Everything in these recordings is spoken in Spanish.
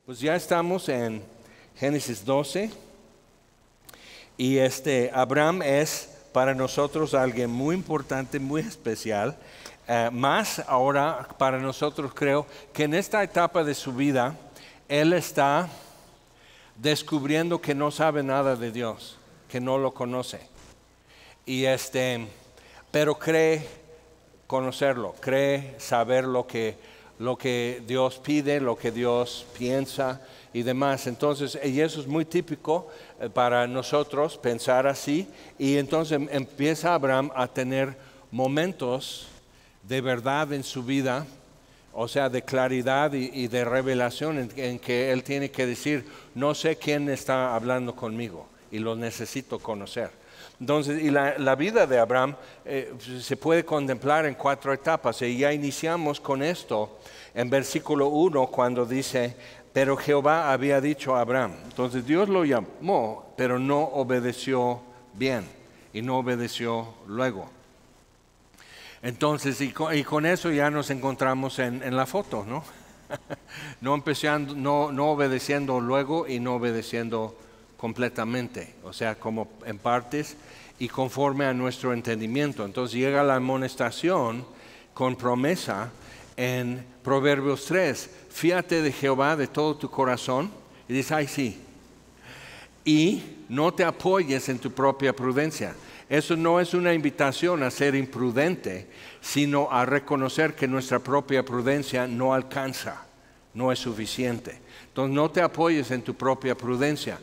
Pues ya estamos en Génesis 12 y Abraham es para nosotros alguien muy importante, muy especial. Más ahora para nosotros creo que en esta etapa de su vida él está descubriendo que no sabe nada de Dios, que no lo conoce. Y pero cree conocerlo, cree saber lo que Dios pide, lo que Dios piensa y demás. Entonces, y eso es muy típico para nosotros pensar así. Y entonces empieza Abraham a tener momentos de verdad en su vida, o sea, de claridad y de revelación en que él tiene que decir, no sé quién está hablando conmigo y lo necesito conocer. Entonces, y la vida de Abraham se puede contemplar en 4 etapas, y ya iniciamos con esto en versículo 1 cuando dice, pero Jehová había dicho a Abraham. Entonces Dios lo llamó, pero no obedeció bien y no obedeció luego. Entonces, y con eso ya nos encontramos en la foto, ¿no? No obedeciendo luego y no obedeciendo completamente, o sea, como en partes y conforme a nuestro entendimiento. Entonces llega la amonestación con promesa en Proverbios 3, fíate de Jehová de todo tu corazón, y dice, ay sí, y no te apoyes en tu propia prudencia. Eso no es una invitación a ser imprudente, sino a reconocer que nuestra propia prudencia no alcanza, no es suficiente. Entonces no te apoyes en tu propia prudencia.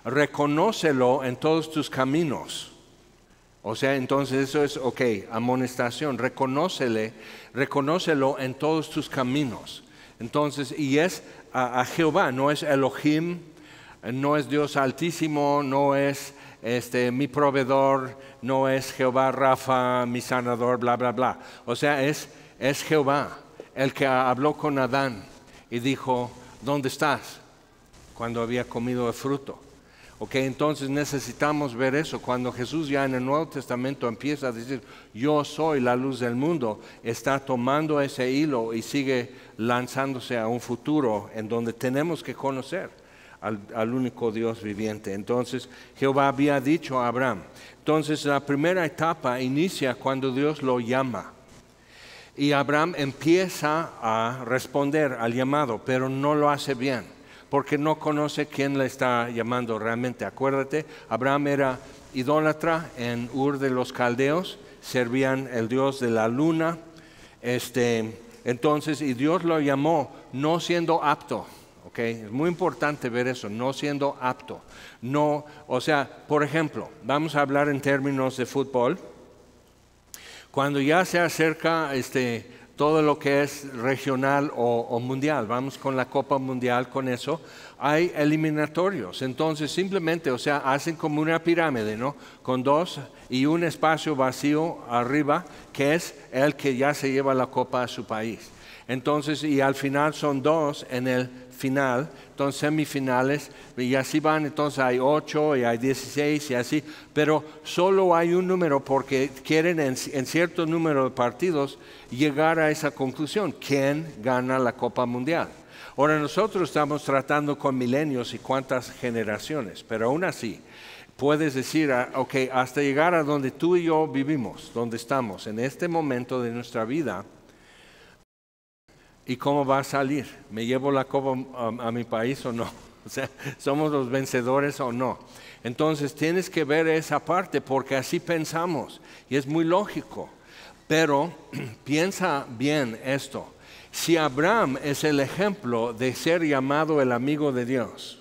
Reconócelo en todos tus caminos. O sea, entonces eso es, amonestación, reconócelo en todos tus caminos. Entonces, y es a Jehová, no es Elohim, no es Dios Altísimo, no es mi proveedor, no es Jehová Rafa, mi sanador, bla, bla, bla. O sea, es Jehová, el que habló con Adán y dijo, ¿dónde estás? Cuando había comido el fruto. Entonces necesitamos ver eso. Cuando Jesús ya en el Nuevo Testamento empieza a decir, yo soy la luz del mundo, está tomando ese hilo y sigue lanzándose a un futuro en donde tenemos que conocer al único Dios viviente. Entonces Jehová había dicho a Abraham. Entonces la primera etapa inicia cuando Dios lo llama. Y Abraham empieza a responder al llamado, pero no lo hace bien, porque no conoce quién le está llamando realmente. Acuérdate, Abraham era idólatra en Ur de los Caldeos, servían el dios de la luna. Entonces, y Dios lo llamó no siendo apto. Es muy importante ver eso, no siendo apto. No, o sea, por ejemplo, vamos a hablar en términos de fútbol. Cuando ya se acerca todo lo que es regional o mundial, vamos con la Copa Mundial, con eso, hay eliminatorios. Entonces simplemente, hacen como una pirámide, ¿no? Con 2 y un espacio vacío arriba, que es el que ya se lleva la copa a su país. Entonces, y al final son 2 en el final, entonces semifinales, y así van. Entonces hay 8 y hay 16 y así, pero solo hay un número porque quieren en cierto número de partidos llegar a esa conclusión, ¿quién gana la Copa Mundial? Ahora nosotros estamos tratando con milenios y cuántas generaciones, pero aún así puedes decir, hasta llegar a donde tú y yo vivimos, donde estamos en este momento de nuestra vida. ¿Y cómo va a salir? ¿Me llevo la copa a mi país o no? O sea, ¿somos los vencedores o no? Entonces tienes que ver esa parte porque así pensamos y es muy lógico. Pero piensa bien esto. Si Abraham es el ejemplo de ser llamado el amigo de Dios,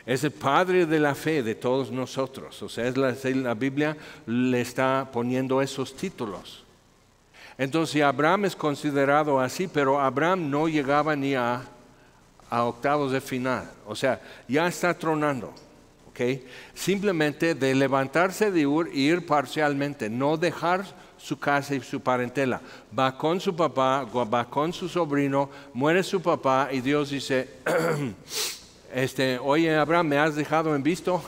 es el padre de la fe de todos nosotros. O sea, la Biblia le está poniendo esos títulos. Entonces Abraham es considerado así, pero Abraham no llegaba ni a octavos de final. O sea, ya está tronando. Simplemente de levantarse de Ur e ir parcialmente, no dejar su casa y su parentela. Va con su papá, va con su sobrino, muere su papá y Dios dice, oye Abraham, ¿me has dejado en visto?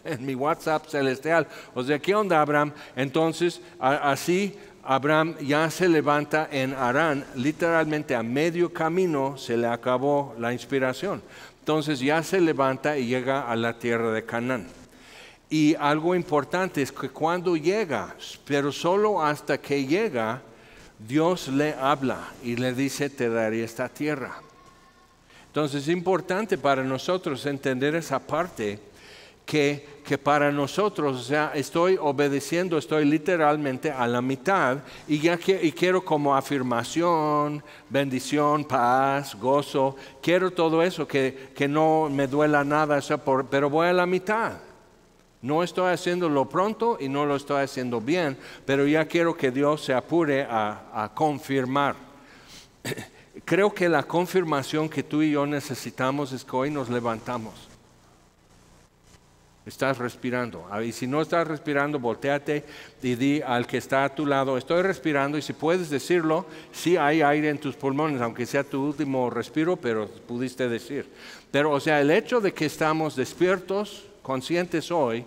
En mi WhatsApp celestial. O sea, ¿qué onda Abraham? Entonces, así Abraham ya se levanta en Harán, literalmente a medio camino se le acabó la inspiración. Entonces ya se levanta y llega a la tierra de Canaán. Y algo importante es que cuando llega, pero solo hasta que llega, Dios le habla y le dice, te daré esta tierra. Entonces es importante para nosotros entender esa parte que para nosotros, o sea, estoy obedeciendo, estoy literalmente a la mitad y quiero como afirmación, bendición, paz, gozo, quiero todo eso, que no me duela nada, o sea, pero voy a la mitad. No estoy haciéndolo pronto y no lo estoy haciendo bien, pero ya quiero que Dios se apure a confirmar. Creo que la confirmación que tú y yo necesitamos es que hoy nos levantamos. Estás respirando. Y si no estás respirando, voltéate y di al que está a tu lado, estoy respirando, y si puedes decirlo, sí hay aire en tus pulmones, aunque sea tu último respiro, pero pudiste decir. Pero o sea, el hecho de que estamos despiertos, conscientes hoy,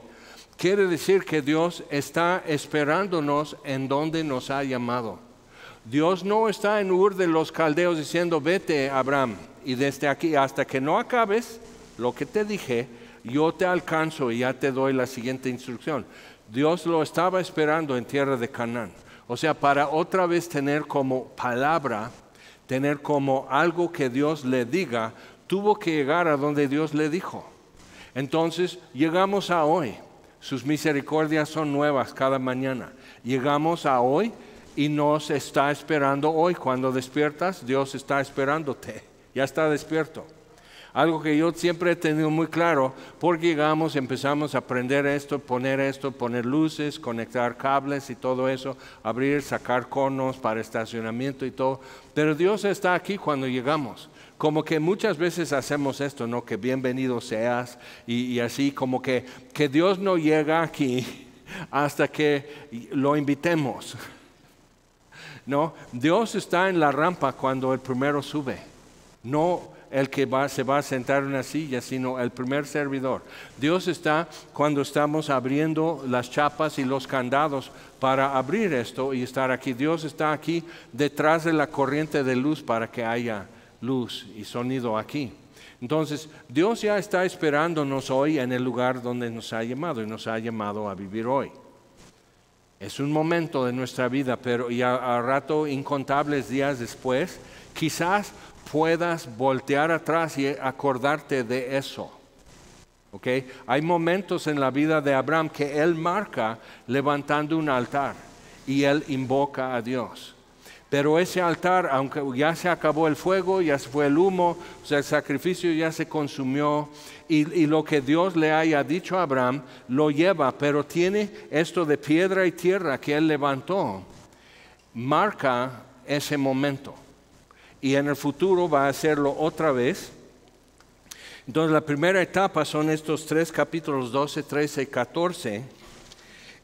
quiere decir que Dios está esperándonos en donde nos ha llamado. Dios no está en Ur de los Caldeos diciendo, vete, Abraham, y desde aquí hasta que no acabes lo que te dije, yo te alcanzo y ya te doy la siguiente instrucción. Dios lo estaba esperando en tierra de Canaán. O sea, para otra vez tener como palabra, tener como algo que Dios le diga, tuvo que llegar a donde Dios le dijo. Entonces, llegamos a hoy. Sus misericordias son nuevas cada mañana. Llegamos a hoy y nos está esperando hoy. Cuando despiertas, Dios está esperándote. Ya está despierto. Algo que yo siempre he tenido muy claro, porque llegamos, empezamos a aprender esto, poner luces, conectar cables y todo eso, abrir, sacar conos para estacionamiento y todo. Pero Dios está aquí cuando llegamos. Como que muchas veces hacemos esto, ¿no? Que bienvenido seas y así, como que Dios no llega aquí hasta que lo invitemos. No, Dios está en la rampa cuando el primero sube. No el que se va a sentar en una silla, sino el primer servidor. Dios está cuando estamos abriendo las chapas y los candados para abrir esto y estar aquí. Dios está aquí detrás de la corriente de luz para que haya luz y sonido aquí. Entonces, Dios ya está esperándonos hoy en el lugar donde nos ha llamado y nos ha llamado a vivir hoy. Es un momento de nuestra vida, pero ya a rato, incontables días después, quizás puedas voltear atrás y acordarte de eso. ¿Okay? Hay momentos en la vida de Abraham que él marca levantando un altar y él invoca a Dios. Pero ese altar, aunque ya se acabó el fuego, ya se fue el humo, o sea, el sacrificio ya se consumió, y lo que Dios le haya dicho a Abraham lo lleva, pero tiene esto de piedra y tierra que él levantó, marca ese momento. Y en el futuro va a hacerlo otra vez. Entonces la primera etapa son estos 3 capítulos 12, 13 y 14.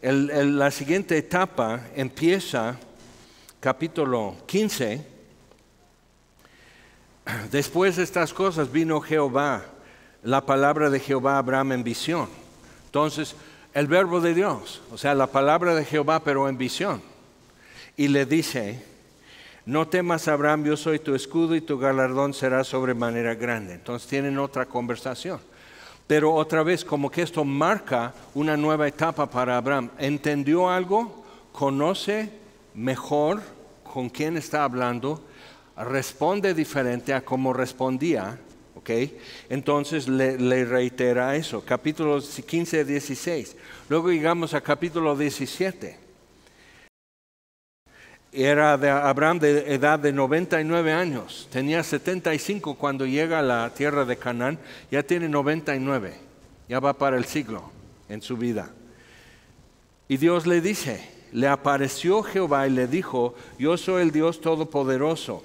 La siguiente etapa empieza capítulo 15. Después de estas cosas vino Jehová, la palabra de Jehová a Abraham en visión. Entonces el verbo de Dios, o sea, la palabra de Jehová pero en visión. Y le dice, no temas, Abraham, yo soy tu escudo y tu galardón será sobremanera grande. Entonces tienen otra conversación. Pero otra vez, como que esto marca una nueva etapa para Abraham. ¿Entendió algo? ¿Conoce mejor con quién está hablando? ¿Responde diferente a cómo respondía? ¿Okay? Entonces le reitera eso. Capítulos 15 y 16. Luego llegamos a capítulo 17. Era de Abraham de edad de 99 años. Tenía 75 cuando llega a la tierra de Canaán. Ya tiene 99. Ya va para el siglo en su vida. Y Dios le dice, le apareció Jehová y le dijo, yo soy el Dios Todopoderoso.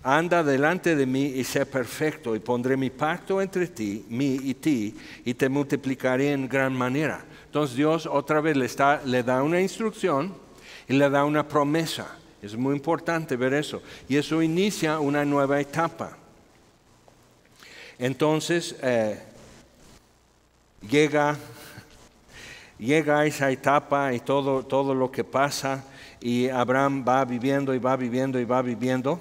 Anda delante de mí y sé perfecto, y pondré mi pacto entre mí y ti, y te multiplicaré en gran manera. Entonces Dios otra vez le da una instrucción y le da una promesa. Es muy importante ver eso. Y eso inicia una nueva etapa. Entonces, llega a esa etapa y todo lo que pasa. y Abraham va viviendo y va viviendo y va viviendo,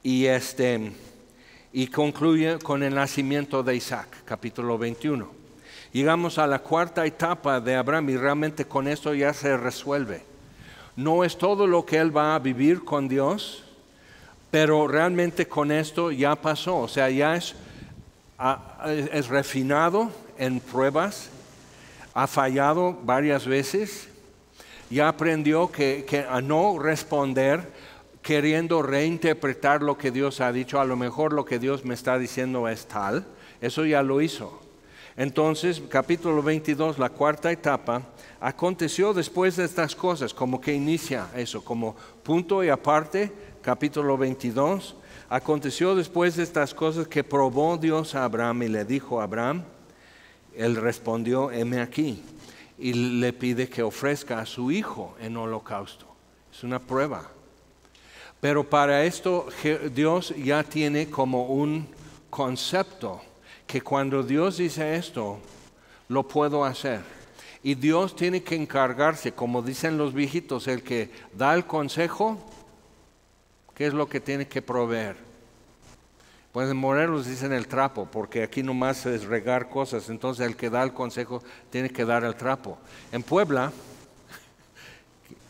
y concluye con el nacimiento de Isaac, capítulo 21. Llegamos a la cuarta etapa de Abraham y realmente con esto ya se resuelve. No es todo lo que él va a vivir con Dios, pero realmente con esto ya pasó. O sea, ya es refinado en pruebas, ha fallado varias veces, ya aprendió que a no responder queriendo reinterpretar lo que Dios ha dicho. A lo mejor lo que Dios me está diciendo es tal. Eso ya lo hizo. Entonces, capítulo 22, la cuarta etapa, aconteció después de estas cosas, como que inicia eso, como punto y aparte, capítulo 22, aconteció después de estas cosas que probó Dios a Abraham y le dijo a Abraham, él respondió, heme aquí, y le pide que ofrezca a su hijo en holocausto. Es una prueba. Pero para esto Dios ya tiene como un concepto que cuando Dios dice esto, lo puedo hacer. Y Dios tiene que encargarse, como dicen los viejitos, el que da el consejo, ¿qué es lo que tiene que proveer? Pues en Morelos dicen el trapo, porque aquí nomás es regar cosas, entonces el que da el consejo tiene que dar el trapo. En Puebla,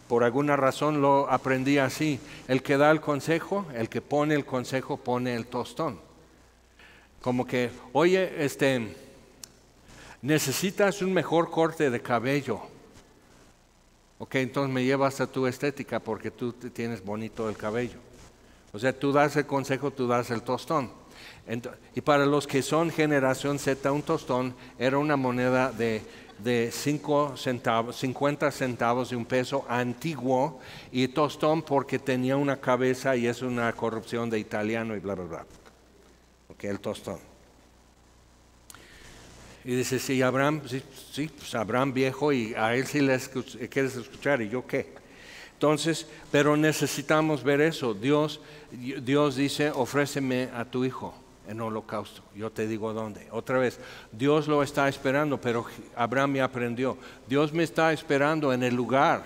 por alguna razón lo aprendí así, el que da el consejo, el que pone el consejo, pone el tostón. Como que, oye, necesitas un mejor corte de cabello. Ok, entonces me llevas a tu estética porque tú tienes bonito el cabello. O sea, tú das el consejo, tú das el tostón. Y para los que son generación Z, un tostón era una moneda de 50 centavos de un peso antiguo, y tostón porque tenía una cabeza y es una corrupción de italiano y bla, bla, bla. Ok, el tostón. Y dice, sí, Abraham, sí, pues Abraham viejo, y a él sí le quieres escuchar, ¿y yo qué? Entonces, pero necesitamos ver eso. Dios dice, ofréceme a tu hijo en holocausto. Yo te digo dónde. Otra vez, Dios lo está esperando, pero Abraham ya aprendió. Dios me está esperando en el lugar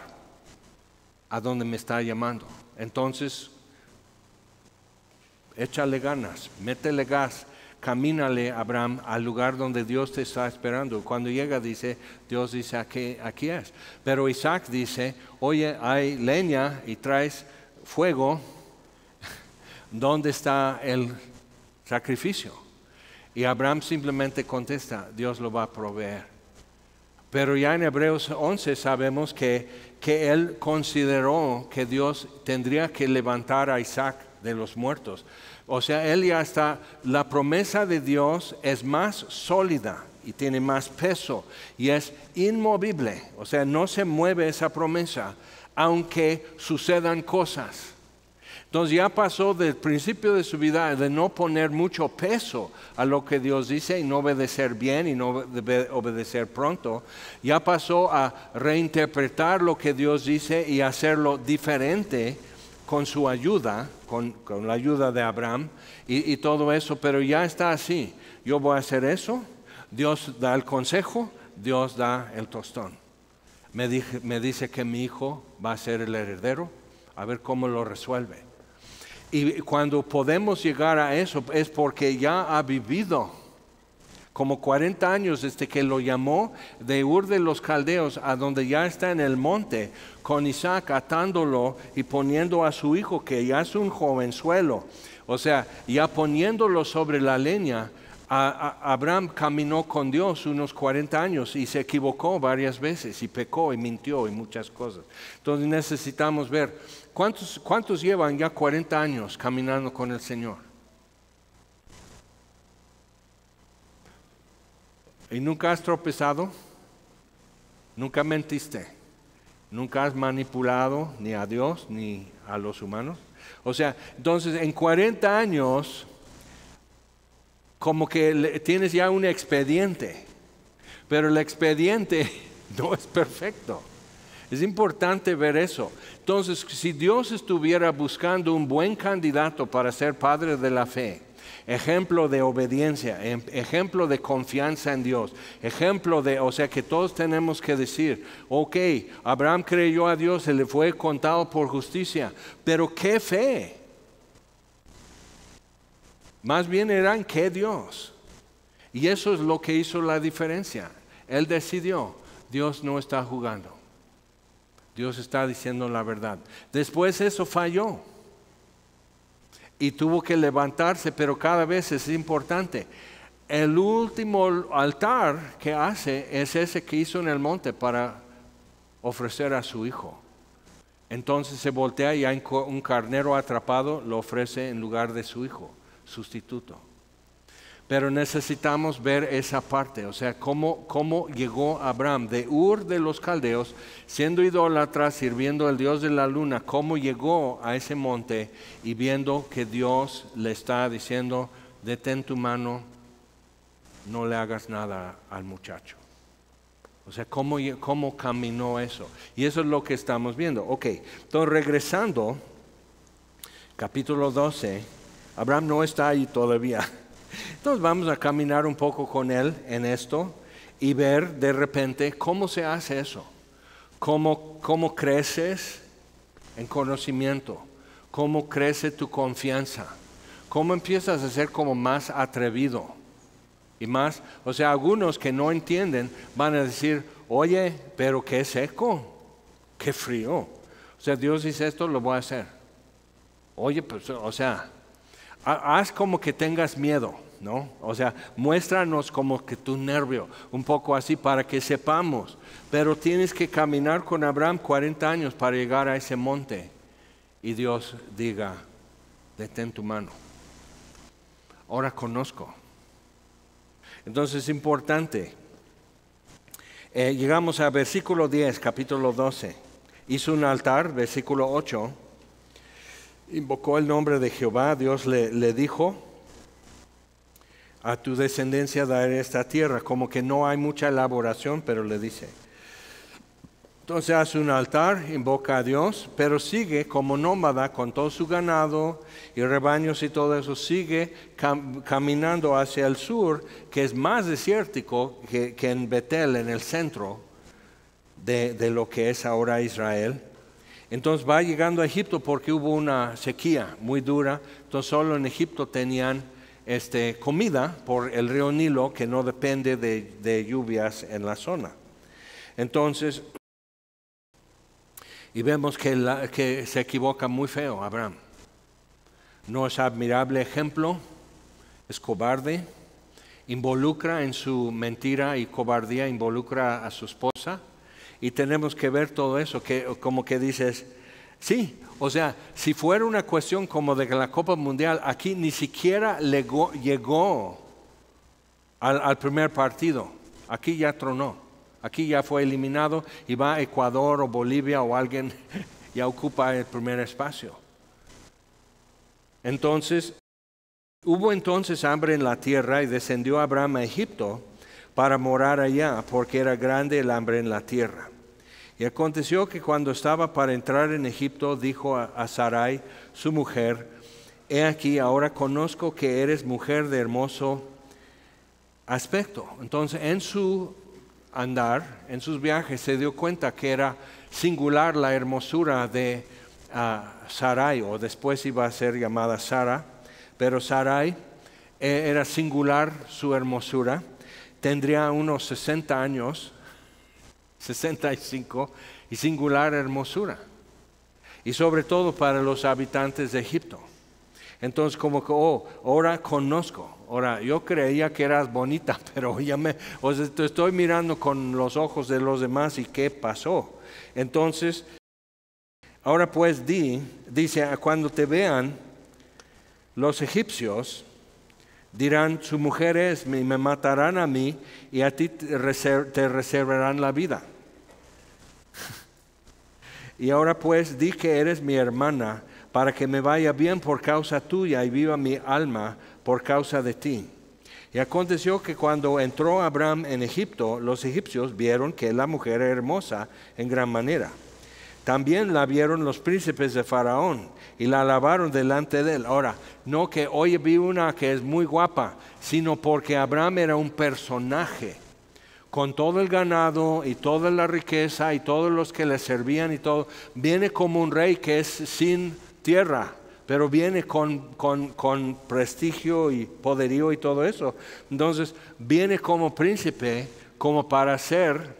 a donde me está llamando. Entonces, échale ganas, métele gas, camínale, Abraham, al lugar donde Dios te está esperando. Cuando llega, Dios dice, aquí es. Pero Isaac dice, oye, hay leña y traes fuego, ¿dónde está el sacrificio? Y Abraham simplemente contesta, Dios lo va a proveer. Pero ya en Hebreos 11 sabemos que él consideró que Dios tendría que levantar a Isaac de los muertos. O sea, él ya está, la promesa de Dios es más sólida y tiene más peso y es inmovible. O sea, no se mueve esa promesa aunque sucedan cosas. Entonces ya pasó del principio de su vida de no poner mucho peso a lo que Dios dice y no obedecer bien y no obedecer pronto. Ya pasó a reinterpretar lo que Dios dice y hacerlo diferente con su ayuda, con la ayuda de Abraham y todo eso, pero ya está así. Yo voy a hacer eso, Dios da el consejo, Dios da el tostón. Me dice que mi hijo va a ser el heredero, a ver cómo lo resuelve. Y cuando podemos llegar a eso es porque ya ha vivido como 40 años desde que lo llamó de Ur de los Caldeos a donde ya está en el monte con Isaac, atándolo y poniendo a su hijo que ya es un jovenzuelo, o sea, ya poniéndolo sobre la leña. Abraham caminó con Dios unos 40 años y se equivocó varias veces y pecó y mintió y muchas cosas. Entonces necesitamos ver ¿cuántos llevan ya 40 años caminando con el Señor? ¿Y nunca has tropezado? ¿Nunca mentiste? ¿Nunca has manipulado ni a Dios ni a los humanos? O sea, entonces en 40 años como que tienes ya un expediente, pero el expediente no es perfecto. Es importante ver eso. Entonces, si Dios estuviera buscando un buen candidato para ser padre de la fe, ejemplo de obediencia, ejemplo de confianza en Dios, ejemplo de, o sea que todos tenemos que decir, ok, Abraham creyó a Dios, se le fue contado por justicia, pero qué fe. Más bien eran que Dios. Y eso es lo que hizo la diferencia. Él decidió, Dios no está jugando. Dios está diciendo la verdad. Después eso falló. Y tuvo que levantarse, pero cada vez es importante. El último altar que hace es ese que hizo en el monte para ofrecer a su hijo. Entonces se voltea y hay un carnero atrapado, lo ofrece en lugar de su hijo, sustituto. Pero necesitamos ver esa parte, o sea, cómo llegó Abraham de Ur de los Caldeos, siendo idólatra, sirviendo al Dios de la luna, cómo llegó a ese monte y viendo que Dios le está diciendo, detén tu mano, no le hagas nada al muchacho. O sea, cómo caminó eso. Y eso es lo que estamos viendo. Ok, entonces regresando, capítulo 12, Abraham no está ahí todavía. Entonces vamos a caminar un poco con él en esto y ver de repente cómo se hace eso, cómo creces en conocimiento, cómo crece tu confianza, cómo empiezas a ser como más atrevido y más, o sea, algunos que no entienden van a decir, oye, pero qué seco, qué frío, o sea, Dios dice esto, lo voy a hacer. Oye, pues, o sea, haz como que tengas miedo, ¿no? O sea, muéstranos como que tu nervio, un poco así para que sepamos. Pero tienes que caminar con Abraham 40 años para llegar a ese monte. Y Dios diga, detén tu mano. Ahora conozco. Entonces es importante. Llegamos a versículo 10, capítulo 12. Hizo un altar, versículo 8. Invocó el nombre de Jehová, Dios le dijo, a tu descendencia daré esta tierra, como que no hay mucha elaboración, pero le dice. Entonces hace un altar, invoca a Dios, pero sigue como nómada con todo su ganado y rebaños y todo eso, sigue caminando hacia el sur, que es más desértico que en Betel, en el centro de lo que es ahora Israel. Entonces va llegando a Egipto porque hubo una sequía muy dura. Entonces solo en Egipto tenían comida por el río Nilo, que no depende de lluvias en la zona. Entonces, y vemos que se equivoca muy feo Abraham. No es admirable ejemplo, es cobarde, involucra en su mentira y cobardía, involucra a su esposa. Y tenemos que ver todo eso, como que dices, sí, o sea, si fuera una cuestión como de la Copa Mundial, aquí ni siquiera llegó al primer partido, aquí ya tronó, aquí ya fue eliminado y va a Ecuador o Bolivia o alguien ya ocupa el primer espacio. Entonces, hubo entonces hambre en la tierra y descendió Abraham a Egipto para morar allá, porque era grande el hambre en la tierra. Y aconteció que cuando estaba para entrar en Egipto, dijo a Sarai, su mujer, he aquí, ahora conozco que eres mujer de hermoso aspecto. Entonces, en su andar, en sus viajes, se dio cuenta que era singular la hermosura de Sarai, o después iba a ser llamada Sara, pero Sarai era singular su hermosura. Tendría unos 60 años, 65, y singular hermosura. Y sobre todo para los habitantes de Egipto. Entonces como que, ahora conozco. Ahora, yo creía que eras bonita, pero te estoy mirando con los ojos de los demás y ¿qué pasó? Entonces, ahora pues dice, cuando te vean los egipcios, dirán, su mujer es, me matarán a mí y a ti te reservarán la vida. Y ahora pues di que eres mi hermana, para que me vaya bien por causa tuya y viva mi alma por causa de ti. Y aconteció que cuando entró Abraham en Egipto, los egipcios vieron que la mujer era hermosa en gran manera. También la vieron los príncipes de Faraón y la alabaron delante de él. Ahora, no que hoy vi una que es muy guapa, sino porque Abraham era un personaje con todo el ganado y toda la riqueza y todos los que le servían y todo. Viene como un rey que es sin tierra, pero viene con prestigio y poderío y todo eso. Entonces viene como príncipe, como para ser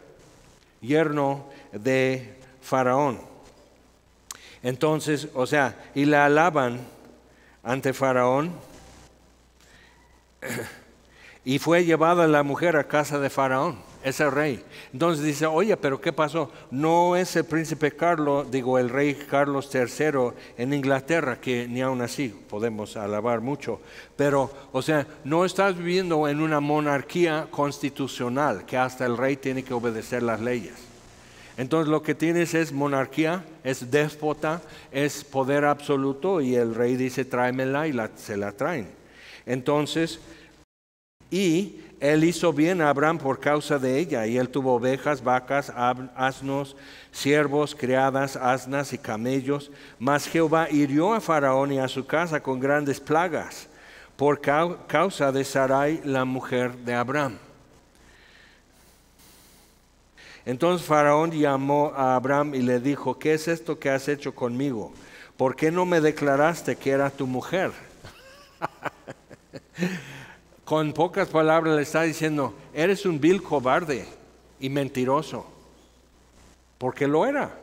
yerno de Faraón. Entonces, o sea, y la alaban ante Faraón. Y fue llevada la mujer a casa de Faraón, ese rey. Entonces dice, oye, pero ¿qué pasó? No es el príncipe Carlos, digo, el rey Carlos III en Inglaterra, que ni aún así podemos alabar mucho. Pero, o sea, no estás viviendo en una monarquía constitucional, que hasta el rey tiene que obedecer las leyes. Entonces lo que tienes es monarquía, es déspota, es poder absoluto, y el rey dice, tráemela, y se la traen. Entonces, y él hizo bien a Abraham por causa de ella, y él tuvo ovejas, vacas, asnos, siervos, criadas, asnas y camellos. Mas Jehová hirió a Faraón y a su casa con grandes plagas por causa de Sarai, la mujer de Abraham. Entonces Faraón llamó a Abraham y le dijo, ¿qué es esto que has hecho conmigo? ¿Por qué no me declaraste que era tu mujer? Con pocas palabras le está diciendo, eres un vil cobarde y mentiroso, porque lo era.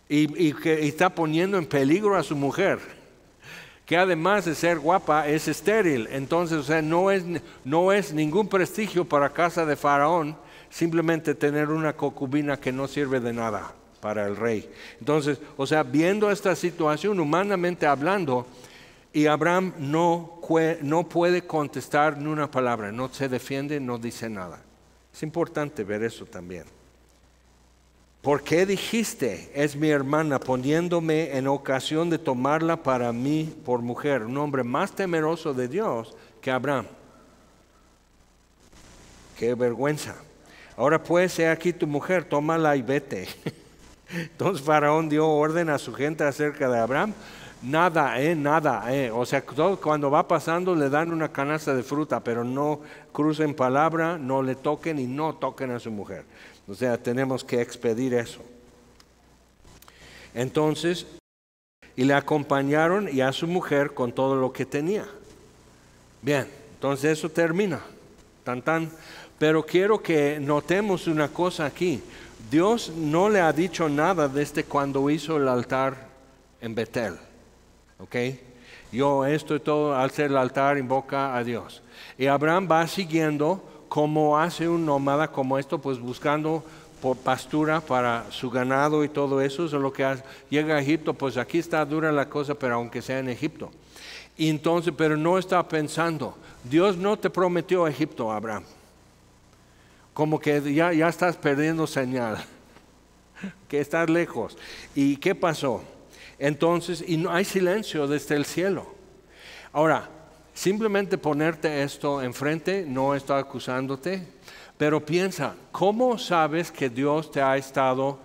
Y está poniendo en peligro a su mujer, que además de ser guapa es estéril. Entonces, o sea, no es ningún prestigio para casa de Faraón simplemente tener una concubina que no sirve de nada para el rey. Entonces, o sea, viendo esta situación humanamente hablando, y Abraham no puede contestar ni una palabra, no se defiende, no dice nada. Es importante ver eso también. ¿Por qué dijiste, es mi hermana, poniéndome en ocasión de tomarla para mí por mujer? Un hombre más temeroso de Dios que Abraham. Qué vergüenza. Ahora pues, he aquí tu mujer, tómala y vete. Entonces Faraón dio orden a su gente acerca de Abraham. Nada. O sea, cuando va pasando le dan una canasta de fruta, pero no crucen palabra, no le toquen y no toquen a su mujer. O sea, tenemos que expedir eso. Entonces, y le acompañaron y a su mujer con todo lo que tenía. Bien, entonces eso termina. Tan tan. Pero quiero que notemos una cosa aquí. Dios no le ha dicho nada desde cuando hizo el altar en Betel. ¿Ok? Yo esto y todo, al hacer el altar, invoca a Dios. Y Abraham va siguiendo como hace un nómada como esto, pues buscando por pastura para su ganado y todo eso. Eso es lo que hace. Llega a Egipto, pues aquí está dura la cosa, pero aunque sea en Egipto. Y entonces, pero no está pensando, Dios no te prometió Egipto, Abraham. Como que ya estás perdiendo señal, que estás lejos. ¿Y qué pasó? Entonces, y no hay silencio desde el cielo. Ahora, simplemente ponerte esto enfrente, no estoy acusándote, pero piensa, ¿cómo sabes que Dios te ha estado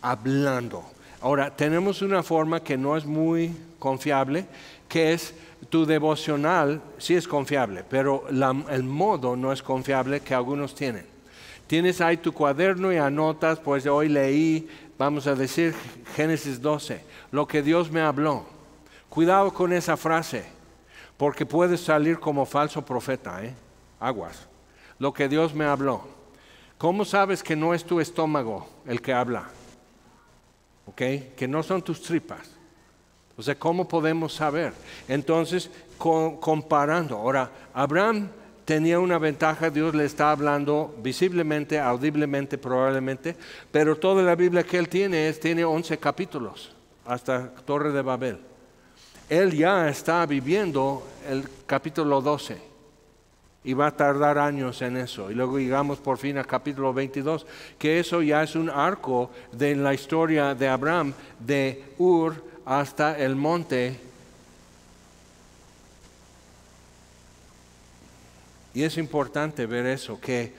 hablando? Ahora, tenemos una forma que no es muy confiable, que es tu devocional. Sí es confiable, pero el modo no es confiable que algunos tienen. Tienes ahí tu cuaderno y anotas, pues hoy leí, vamos a decir, Génesis 12, lo que Dios me habló. Cuidado con esa frase, porque puedes salir como falso profeta, aguas. Lo que Dios me habló. ¿Cómo sabes que no es tu estómago el que habla? ¿Ok? Que no son tus tripas. O sea, ¿cómo podemos saber? Entonces, comparando. Ahora, Abraham tenía una ventaja, Dios le está hablando visiblemente, audiblemente, probablemente, pero toda la Biblia que él tiene 11 capítulos, hasta Torre de Babel. Él ya está viviendo el capítulo 12 y va a tardar años en eso. Y luego llegamos por fin al capítulo 22, que eso ya es un arco de la historia de Abraham, de Ur hasta el monte. Y es importante ver eso, que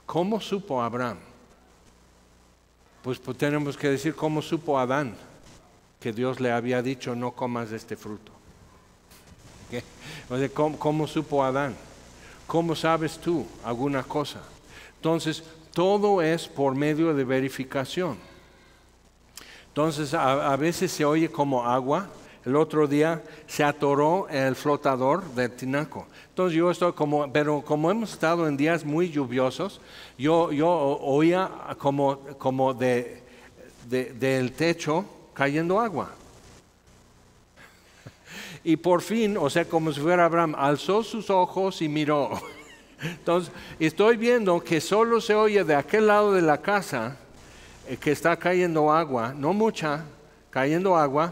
¿cómo supo Abraham? Pues tenemos que decir cómo supo Adán que Dios le había dicho no comas de este fruto. ¿Qué? O sea, ¿cómo supo Adán? ¿Cómo sabes tú alguna cosa? Entonces, todo es por medio de verificación. Entonces, a veces se oye como agua. El otro día se atoró el flotador del tinaco. Entonces yo estoy pero como hemos estado en días muy lluviosos, yo oía como del techo cayendo agua. Y por fin, o sea, como si fuera Abraham, alzó sus ojos y miró. Entonces, estoy viendo que solo se oye de aquel lado de la casa que está cayendo agua, no mucha, cayendo agua.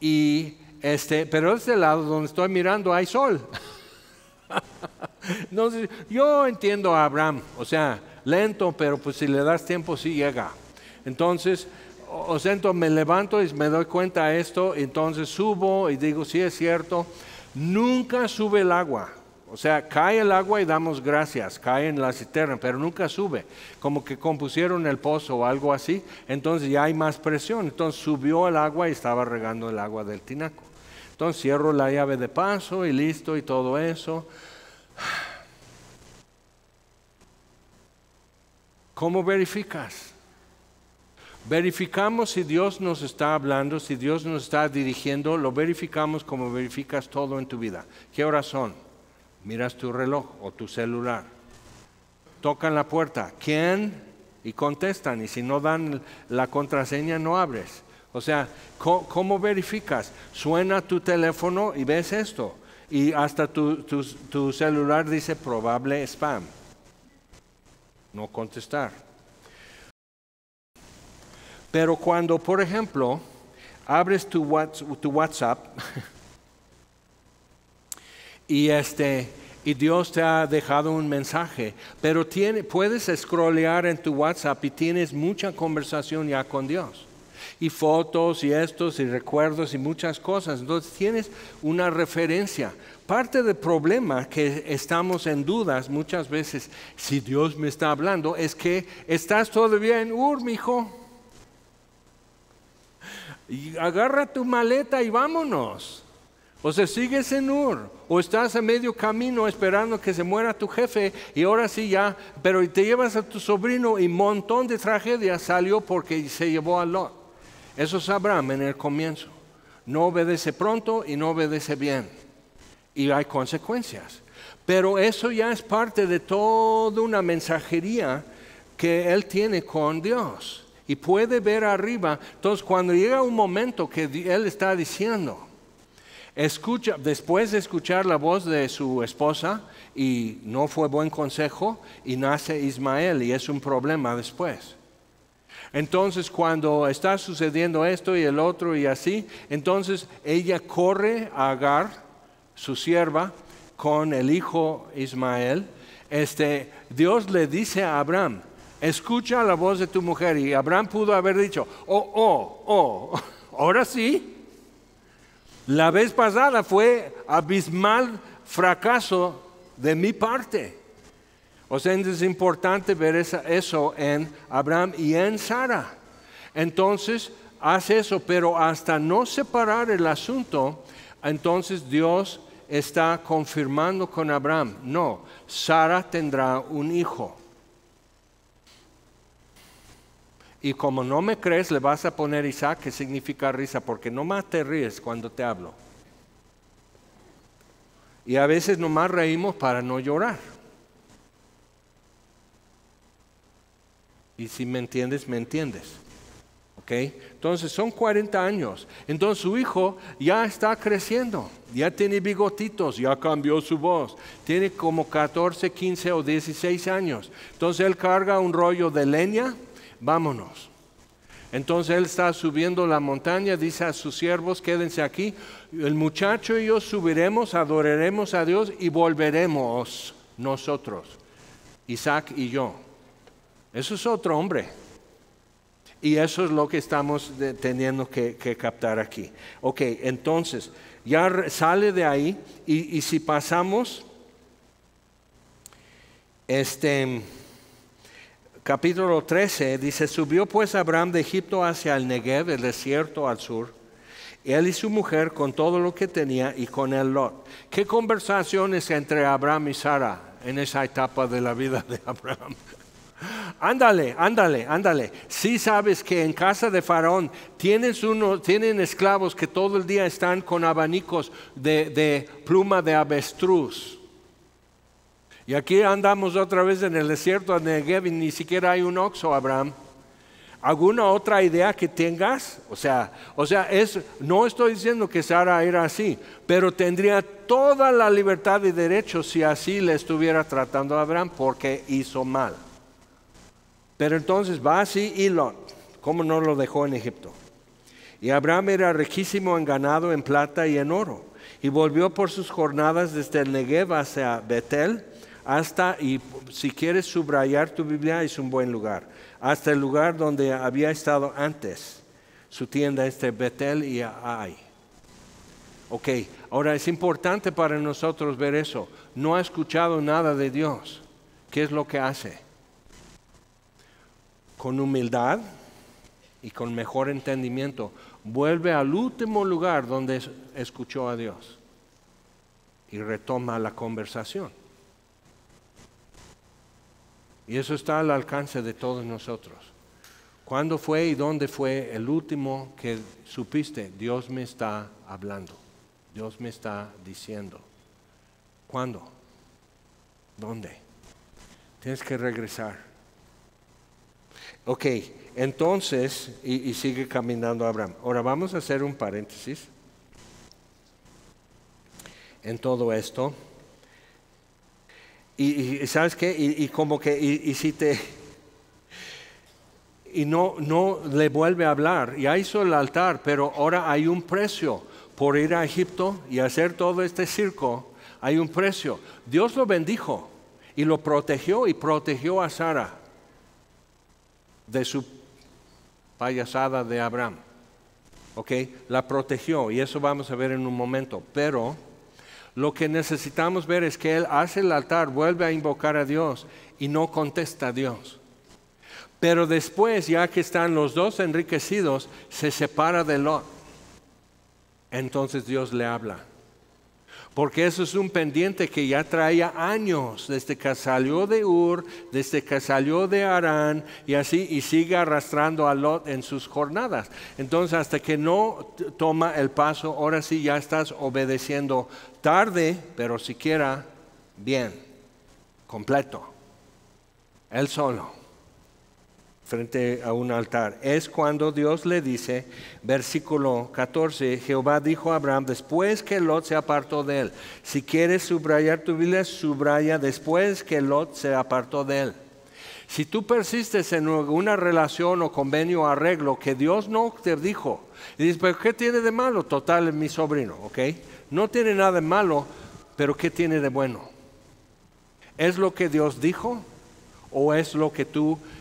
Y pero de este lado donde estoy mirando hay sol. Entonces, yo entiendo a Abraham, o sea, lento, pero pues si le das tiempo sí llega. Entonces, entonces me levanto y me doy cuenta de esto, entonces subo y digo, sí es cierto, nunca sube el agua. O sea, cae el agua y damos gracias, cae en la cisterna, pero nunca sube. Como que compusieron el pozo o algo así, entonces ya hay más presión. Entonces subió el agua y estaba regando el agua del tinaco. Entonces cierro la llave de paso y listo y todo eso. ¿Cómo verificas? Verificamos si Dios nos está hablando, si Dios nos está dirigiendo, lo verificamos como verificas todo en tu vida. ¿Qué horas son? Miras tu reloj o tu celular. Tocan la puerta. ¿Quién? Y contestan. Y si no dan la contraseña, no abres. O sea, ¿cómo verificas? Suena tu teléfono y ves esto. Y hasta tu celular dice probable spam. No contestar. Pero cuando, por ejemplo, abres tu WhatsApp y Dios te ha dejado un mensaje, pero puedes scrollear en tu WhatsApp y tienes mucha conversación ya con Dios. Y fotos y y recuerdos y muchas cosas. Entonces tienes una referencia. Parte del problema que estamos en dudas muchas veces, si Dios me está hablando, es que estás todavía en mijo. Y agarra tu maleta y vámonos. O sea, sigues en o estás a medio camino esperando que se muera tu jefe y ahora sí ya, pero te llevas a tu sobrino y un montón de tragedias salió porque se llevó a Lot. Eso es Abraham en el comienzo. No obedece pronto y no obedece bien. Y hay consecuencias. Pero eso ya es parte de toda una mensajería que él tiene con Dios. Y puede ver arriba. Entonces cuando llega un momento que él está diciendo, después de escuchar la voz de su esposa y no fue buen consejo y nace Ismael y es un problema después. Entonces cuando está sucediendo esto y el otro y así, entonces ella corre a Agar, su sierva, con el hijo Ismael. Dios le dice a Abraham, escucha la voz de tu mujer. Y Abraham pudo haber dicho, ahora sí. La vez pasada fue abismal fracaso de mi parte. O sea, es importante ver eso en Abraham y en Sara. Entonces, hace eso, pero hasta no separar el asunto, entonces Dios está confirmando con Abraham, no, Sara tendrá un hijo. Y como no me crees, le vas a poner Isaac, que significa risa, porque nomás te ríes cuando te hablo. Y a veces nomás reímos para no llorar. Y si me entiendes, me entiendes. ¿Ok? Entonces son 40 años. Entonces su hijo ya está creciendo. Ya tiene bigotitos, ya cambió su voz. Tiene como 14, 15 o 16 años. Entonces él carga un rollo de leña. Vámonos. Entonces él está subiendo la montaña, dice a sus siervos, quédense aquí. El muchacho y yo subiremos, adoraremos a Dios y volveremos nosotros, Isaac y yo. Eso es otro hombre. Y eso es lo que estamos teniendo que captar aquí. Ok, entonces ya sale de ahí y si pasamos, capítulo 13, dice, subió pues Abraham de Egipto hacia el Negev, el desierto al sur, él y su mujer con todo lo que tenía y con él Lot. ¿Qué conversaciones entre Abraham y Sara en esa etapa de la vida de Abraham? Ándale. Sí sabes que en casa de Faraón tienen esclavos que todo el día están con abanicos de pluma de avestruz. Y aquí andamos otra vez en el desierto de Negev y ni siquiera hay un oxo, Abraham. ¿Alguna otra idea que tengas? O sea, no estoy diciendo que Sara era así, pero tendría toda la libertad y derecho si así le estuviera tratando a Abraham porque hizo mal. Pero entonces va así y Lot, ¿cómo no lo dejó en Egipto? Y Abraham era riquísimo en ganado, en plata y en oro. Y volvió por sus jornadas desde el Negev hacia Betel, hasta, y si quieres subrayar tu Biblia, es un buen lugar, hasta el lugar donde había estado antes, su tienda Betel y Ai. Ok, ahora es importante para nosotros ver eso. No ha escuchado nada de Dios. ¿Qué es lo que hace? Con humildad y con mejor entendimiento, vuelve al último lugar donde escuchó a Dios y retoma la conversación. Y eso está al alcance de todos nosotros. ¿Cuándo fue y dónde fue el último que supiste? Dios me está hablando, Dios me está diciendo. ¿Cuándo? ¿Dónde? Tienes que regresar. Ok, entonces, y sigue caminando Abraham. Ahora vamos a hacer un paréntesis en todo esto. Y ¿sabes qué? Y como que, y no le vuelve a hablar. Ya hizo el altar, pero ahora hay un precio por ir a Egipto y hacer todo este circo. Hay un precio. Dios lo bendijo y lo protegió y protegió a Sara de su payasada de Abraham. Ok, la protegió y eso vamos a ver en un momento. Pero lo que necesitamos ver es que él hace el altar, vuelve a invocar a Dios y no contesta a Dios. Pero después, ya que están los dos enriquecidos, se separa de Lot. Entonces Dios le habla. Porque eso es un pendiente que ya traía años, desde que salió de Ur, desde que salió de Harán, y así, y sigue arrastrando a Lot en sus jornadas. Entonces, hasta que no toma el paso, ahora sí ya estás obedeciendo tarde, pero siquiera bien, completo, él solo, frente a un altar. Es cuando Dios le dice, versículo 14, Jehová dijo a Abraham, después que Lot se apartó de él. Si quieres subrayar tu Biblia, subraya después que Lot se apartó de él. Si tú persistes en una relación o convenio o arreglo que Dios no te dijo, y dices, pero ¿qué tiene de malo? Total, es mi sobrino, ¿ok? No tiene nada de malo, pero ¿qué tiene de bueno? ¿Es lo que Dios dijo? ¿O es lo que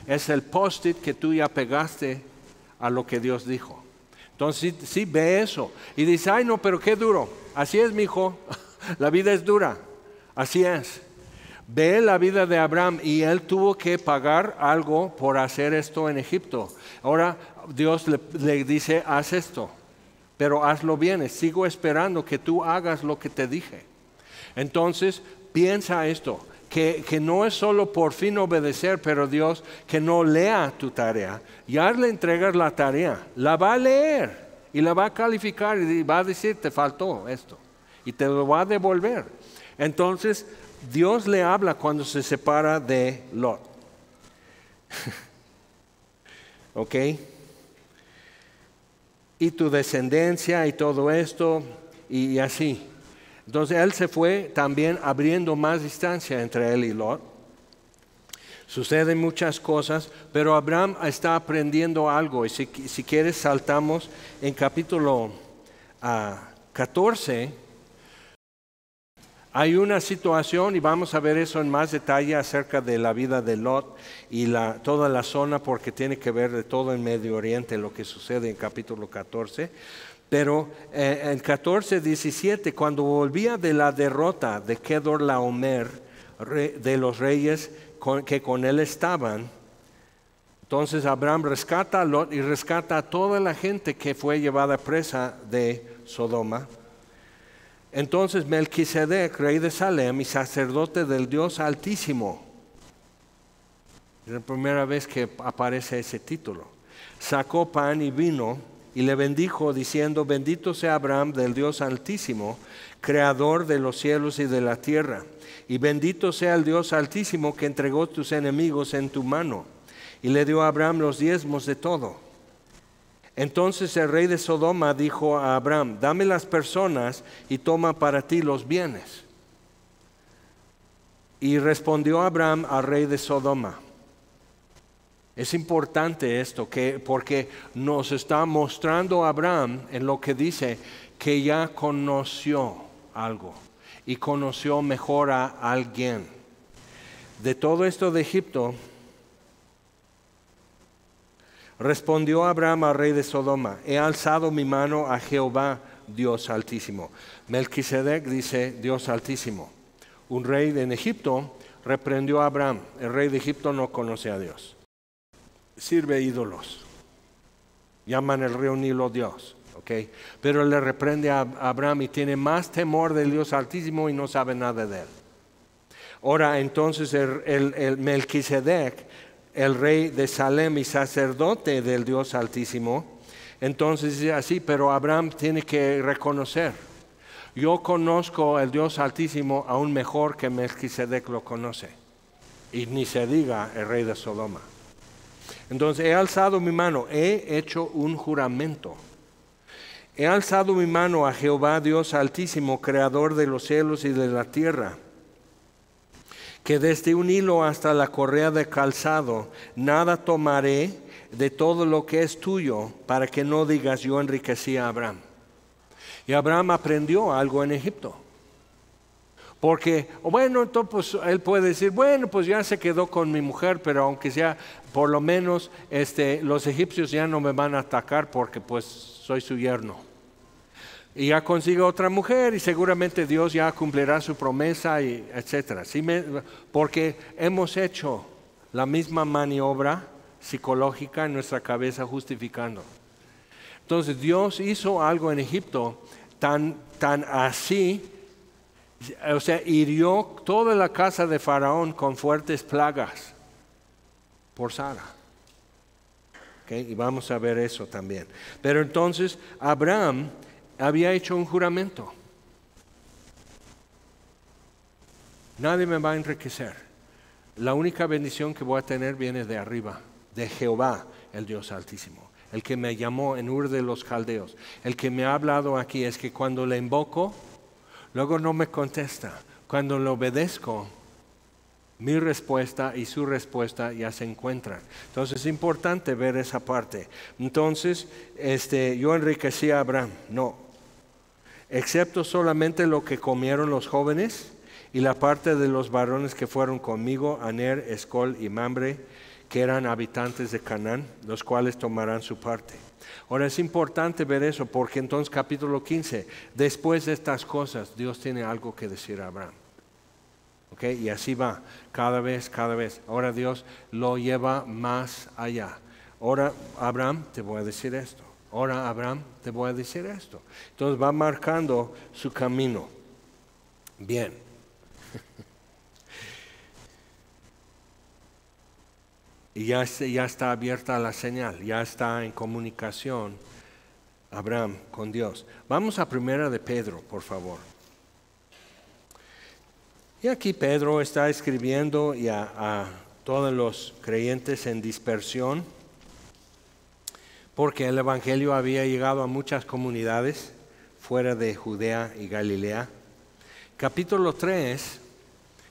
es el post-it que tú ya pegaste a lo que Dios dijo? Entonces sí ve eso y dice, ay no, pero qué duro. Así es, mi hijo, la vida es dura, así es. Ve la vida de Abraham y él tuvo que pagar algo por hacer esto en Egipto. Ahora Dios le dice, haz esto, pero hazlo bien, sigo esperando que tú hagas lo que te dije. Entonces piensa esto. Que no es solo por fin obedecer, pero Dios que no lea tu tarea. Ya le entregas la tarea, la va a leer y la va a calificar y va a decir, te faltó esto y te lo va a devolver. Entonces Dios le habla cuando se separa de Lot. ¿Ok? Y tu descendencia y todo esto y así. Entonces él se fue también abriendo más distancia entre él y Lot. Suceden muchas cosas, pero Abraham está aprendiendo algo. Y si quieres saltamos en capítulo 14. Hay una situación y vamos a ver eso en más detalle acerca de la vida de Lot y toda la zona, porque tiene que ver de todo el Medio Oriente lo que sucede en capítulo 14. Pero en 14:17, cuando volvía de la derrota de Kedorlaomer, de los reyes que con él estaban, Entonces Abraham rescata a Lot y rescata a toda la gente que fue llevada presa de Sodoma. Entonces Melquisedec, rey de Salem y sacerdote del Dios Altísimo, es la primera vez que aparece ese título, sacó pan y vino y le bendijo diciendo: bendito sea Abraham del Dios Altísimo, creador de los cielos y de la tierra, y bendito sea el Dios Altísimo que entregó tus enemigos en tu mano. Y le dio a Abraham los diezmos de todo. Entonces el rey de Sodoma dijo a Abraham: dame las personas y toma para ti los bienes. Y respondió Abraham al rey de Sodoma. Es importante esto, porque nos está mostrando Abraham en lo que dice que ya conoció algo y conoció mejor a alguien. De todo esto de Egipto, respondió Abraham al rey de Sodoma: he alzado mi mano a Jehová, Dios Altísimo. Melquisedec dice Dios Altísimo. Un rey en Egipto reprendió a Abraham. El rey de Egipto no conoce a Dios. Sirve ídolos. Llaman el río Nilo Dios. ¿Okay? Pero le reprende a Abraham y tiene más temor del Dios Altísimo y no sabe nada de él. Ahora entonces el Melquisedec, el rey de Salem y sacerdote del Dios Altísimo, entonces dice así: pero Abraham tiene que reconocer, yo conozco el Dios Altísimo aún mejor que Melquisedec lo conoce, y ni se diga el rey de Sodoma. Entonces he alzado mi mano, he hecho un juramento. He alzado mi mano a Jehová Dios Altísimo, creador de los cielos y de la tierra, que desde un hilo hasta la correa de calzado, nada tomaré de todo lo que es tuyo, para que no digas: yo enriquecí a Abraham. Y Abraham aprendió algo en Egipto. Porque, bueno, entonces pues, él puede decir: bueno, pues ya se quedó con mi mujer, pero aunque sea, por lo menos los egipcios ya no me van a atacar porque pues soy su yerno. Y ya consigue otra mujer y seguramente Dios ya cumplirá su promesa, y etcétera. ¿Sí? Porque hemos hecho la misma maniobra psicológica en nuestra cabeza justificando. Entonces Dios hizo algo en Egipto tan así, o sea, hirió toda la casa de Faraón con fuertes plagas por Sara. ¿Okay? Y vamos a ver eso también. Pero entonces Abraham había hecho un juramento: nadie me va a enriquecer. La única bendición que voy a tener viene de arriba, de Jehová, el Dios Altísimo, el que me llamó en Ur de los Caldeos, el que me ha hablado aquí. Es que cuando le invoco, luego no me contesta. Cuando le obedezco, mi respuesta y su respuesta ya se encuentran. Entonces es importante ver esa parte. Entonces, yo enriquecí a Abraham. No, excepto solamente lo que comieron los jóvenes y la parte de los varones que fueron conmigo, Aner, Escol y Mamre, que eran habitantes de Canaán, los cuales tomarán su parte. Ahora es importante ver eso, porque entonces capítulo 15, después de estas cosas, Dios tiene algo que decir a Abraham. ¿Okay? Y así va, cada vez. Ahora Dios lo lleva más allá. Ahora Abraham, te voy a decir esto. Ahora Abraham, te voy a decir esto. Entonces va marcando su camino. Bien. Y ya está abierta la señal, ya está en comunicación Abraham con Dios. Vamos a primera de Pedro, por favor. Y aquí Pedro está escribiendo a todos los creyentes en dispersión, porque el Evangelio había llegado a muchas comunidades fuera de Judea y Galilea. Capítulo 3,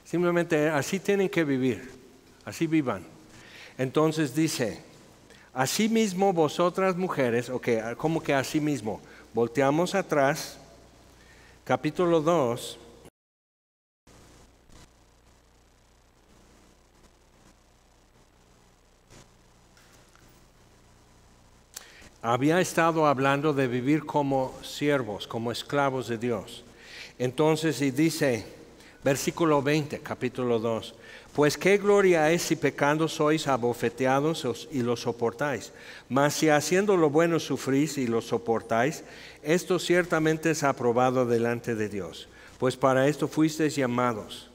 simplemente así tienen que vivir, así vivan. Entonces dice: asimismo vosotras mujeres, ¿cómo que asimismo? Volteamos atrás, capítulo 2. Había estado hablando de vivir como siervos, como esclavos de Dios. Entonces, y dice, Versículo 20, capítulo 2. Pues qué gloria es si pecando sois abofeteados y lo soportáis. Mas si haciendo lo bueno sufrís y lo soportáis, esto ciertamente es aprobado delante de Dios. Pues para esto fuisteis llamados.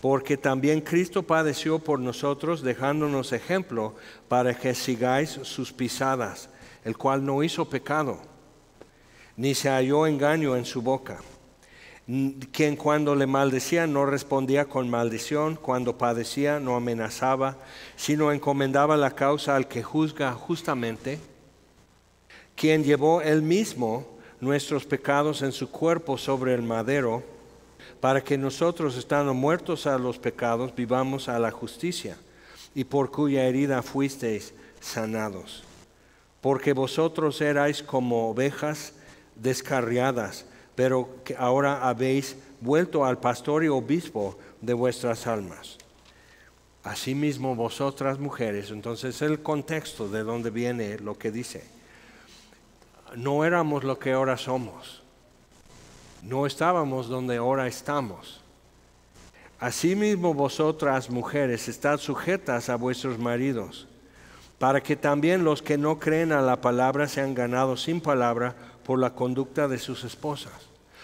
Porque también Cristo padeció por nosotros, dejándonos ejemplo para que sigáis sus pisadas, el cual no hizo pecado, ni se halló engaño en su boca. Quien cuando le maldecía no respondía con maldición, cuando padecía no amenazaba, sino encomendaba la causa al que juzga justamente, quien llevó él mismo nuestros pecados en su cuerpo sobre el madero, para que nosotros, estando muertos a los pecados, vivamos a la justicia, y por cuya herida fuisteis sanados. Porque vosotros erais como ovejas descarriadas, pero que ahora habéis vuelto al pastor y obispo de vuestras almas. Asimismo vosotras mujeres, entonces el contexto de donde viene lo que dice. No éramos lo que ahora somos. No estábamos donde ahora estamos. Asimismo vosotras mujeres, estad sujetas a vuestros maridos, para que también los que no creen a la palabra sean ganados sin palabra por la conducta de sus esposas.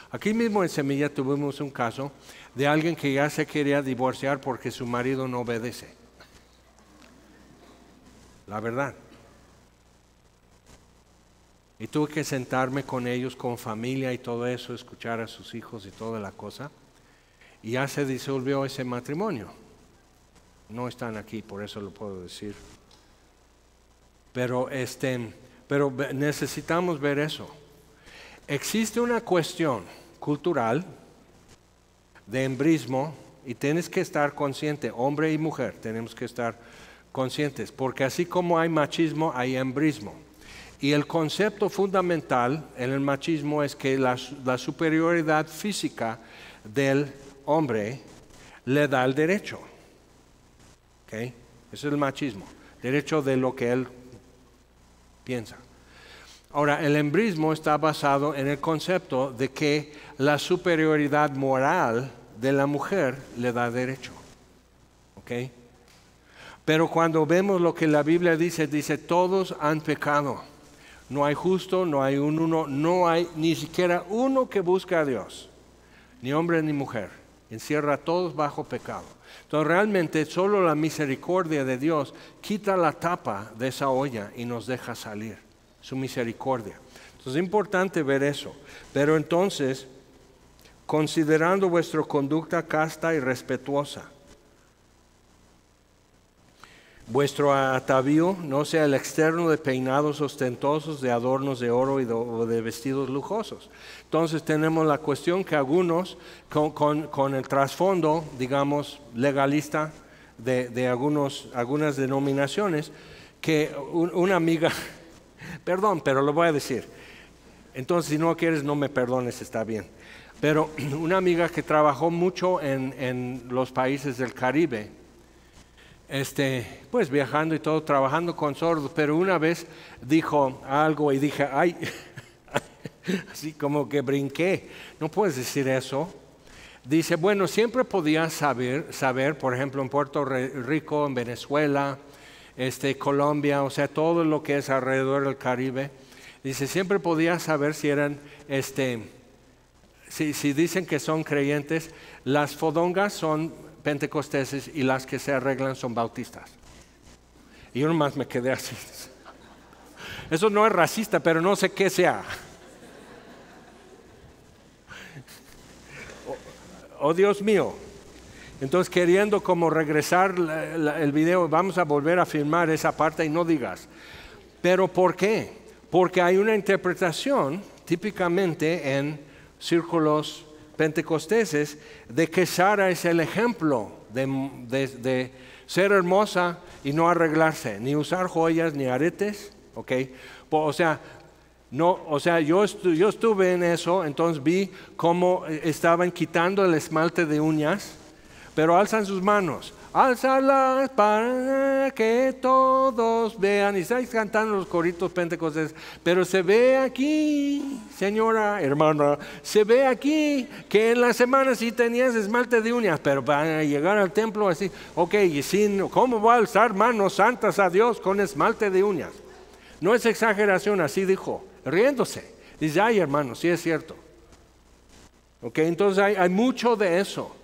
Aquí mismo en Semilla tuvimos un caso de alguien que ya se quería divorciar porque su marido no obedece. La verdad. Y tuve que sentarme con ellos, con familia y todo eso, escuchar a sus hijos y toda la cosa. Y ya se disolvió ese matrimonio. No están aquí, por eso lo puedo decir. Pero necesitamos ver eso. Existe una cuestión cultural de embrismo y tienes que estar consciente, hombre y mujer, tenemos que estar conscientes, porque así como hay machismo, hay embrismo. Y el concepto fundamental en el machismo es que la superioridad física del hombre le da el derecho. ¿Okay? Ese es el machismo, derecho de lo que él piensa. Ahora, el embrismo está basado en el concepto de que la superioridad moral de la mujer le da derecho. ¿Ok? Pero cuando vemos lo que la Biblia dice, todos han pecado. No hay justo, no hay uno, no hay ni siquiera uno que busque a Dios. Ni hombre ni mujer. Encierra a todos bajo pecado. Entonces realmente solo la misericordia de Dios quita la tapa de esa olla y nos deja salir. Su misericordia. Entonces es importante ver eso. Pero entonces, considerando vuestra conducta casta y respetuosa, vuestro atavío no sea el externo de peinados ostentosos, de adornos de oro o de vestidos lujosos. Entonces tenemos la cuestión que algunos, con el trasfondo, digamos, legalista de algunas denominaciones, que una amiga... Perdón, pero lo voy a decir. Entonces, si no quieres, no me perdones, está bien. Pero una amiga que trabajó mucho en los países del Caribe, pues viajando y todo, trabajando con sordos, pero una vez dijo algo y dije, ay, así como que brinqué. No puedes decir eso. Dice, bueno, siempre podía saber, por ejemplo, en Puerto Rico, en Venezuela, Colombia, o sea, todo lo que es alrededor del Caribe. Dice, siempre podía saber si eran, si dicen que son creyentes, las fodongas son pentecosteses y las que se arreglan son bautistas. Y yo nomás me quedé así. Eso no es racista, pero no sé qué sea. Oh Dios mío. Entonces queriendo como regresar el video, vamos a volver a filmar esa parte y no digas. ¿Pero por qué? Porque hay una interpretación típicamente en círculos pentecosteses de que Sara es el ejemplo de ser hermosa y no arreglarse, ni usar joyas ni aretes. ¿Okay? O sea, yo estuve en eso, entonces vi cómo estaban quitando el esmalte de uñas. Pero alzan sus manos, Álzalas para que todos vean. Y estáis cantando los coritos pentecostales. Pero se ve aquí, señora, hermana, se ve aquí que en la semana sí tenías esmalte de uñas, pero para llegar al templo así, ok, y sin, ¿cómo va a alzar manos santas a Dios con esmalte de uñas? No es exageración, así dijo, riéndose. Dice, ay hermano, sí es cierto. Ok, entonces hay mucho de eso.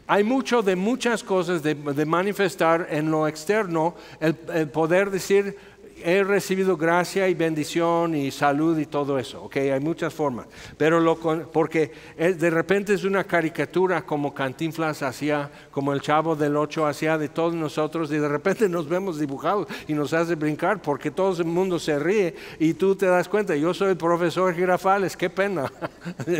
Hay mucho de muchas cosas de manifestar en lo externo, el poder decir, he recibido gracia y bendición y salud y todo eso. Ok, hay muchas formas. Pero porque de repente es una caricatura como Cantinflas hacía, como el Chavo del Ocho hacía de todos nosotros, y de repente nos vemos dibujados y nos hace brincar porque todo el mundo se ríe y tú te das cuenta, yo soy el profesor Girafales, qué pena,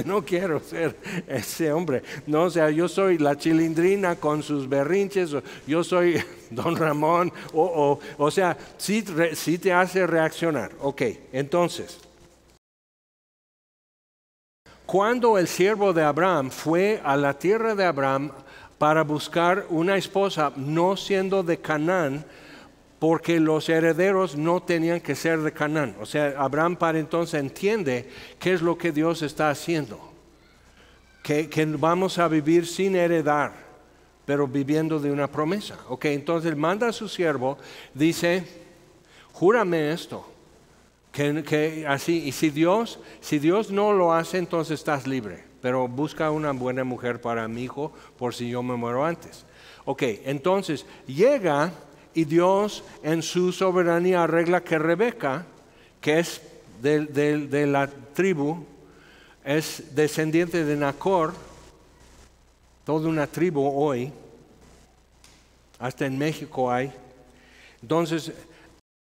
no quiero ser ese hombre. No, o sea, yo soy la Chilindrina con sus berrinches, yo soy Don Ramón, o sea, sí te hace reaccionar. Ok, entonces, cuando el siervo de Abraham fue a la tierra de Abraham para buscar una esposa, no siendo de Canaán, porque los herederos no tenían que ser de Canaán. O sea, Abraham para entonces entiende qué es lo que Dios está haciendo, que vamos a vivir sin heredar, pero viviendo de una promesa. Ok, entonces manda a su siervo, dice, júrame esto, que así, y si Dios no lo hace, entonces estás libre, pero busca una buena mujer para mi hijo, por si yo me muero antes. Ok, entonces llega y Dios en su soberanía arregla que Rebeca, que es de la tribu, es descendiente de Nacor, toda una tribu hoy, hasta en México hay. Entonces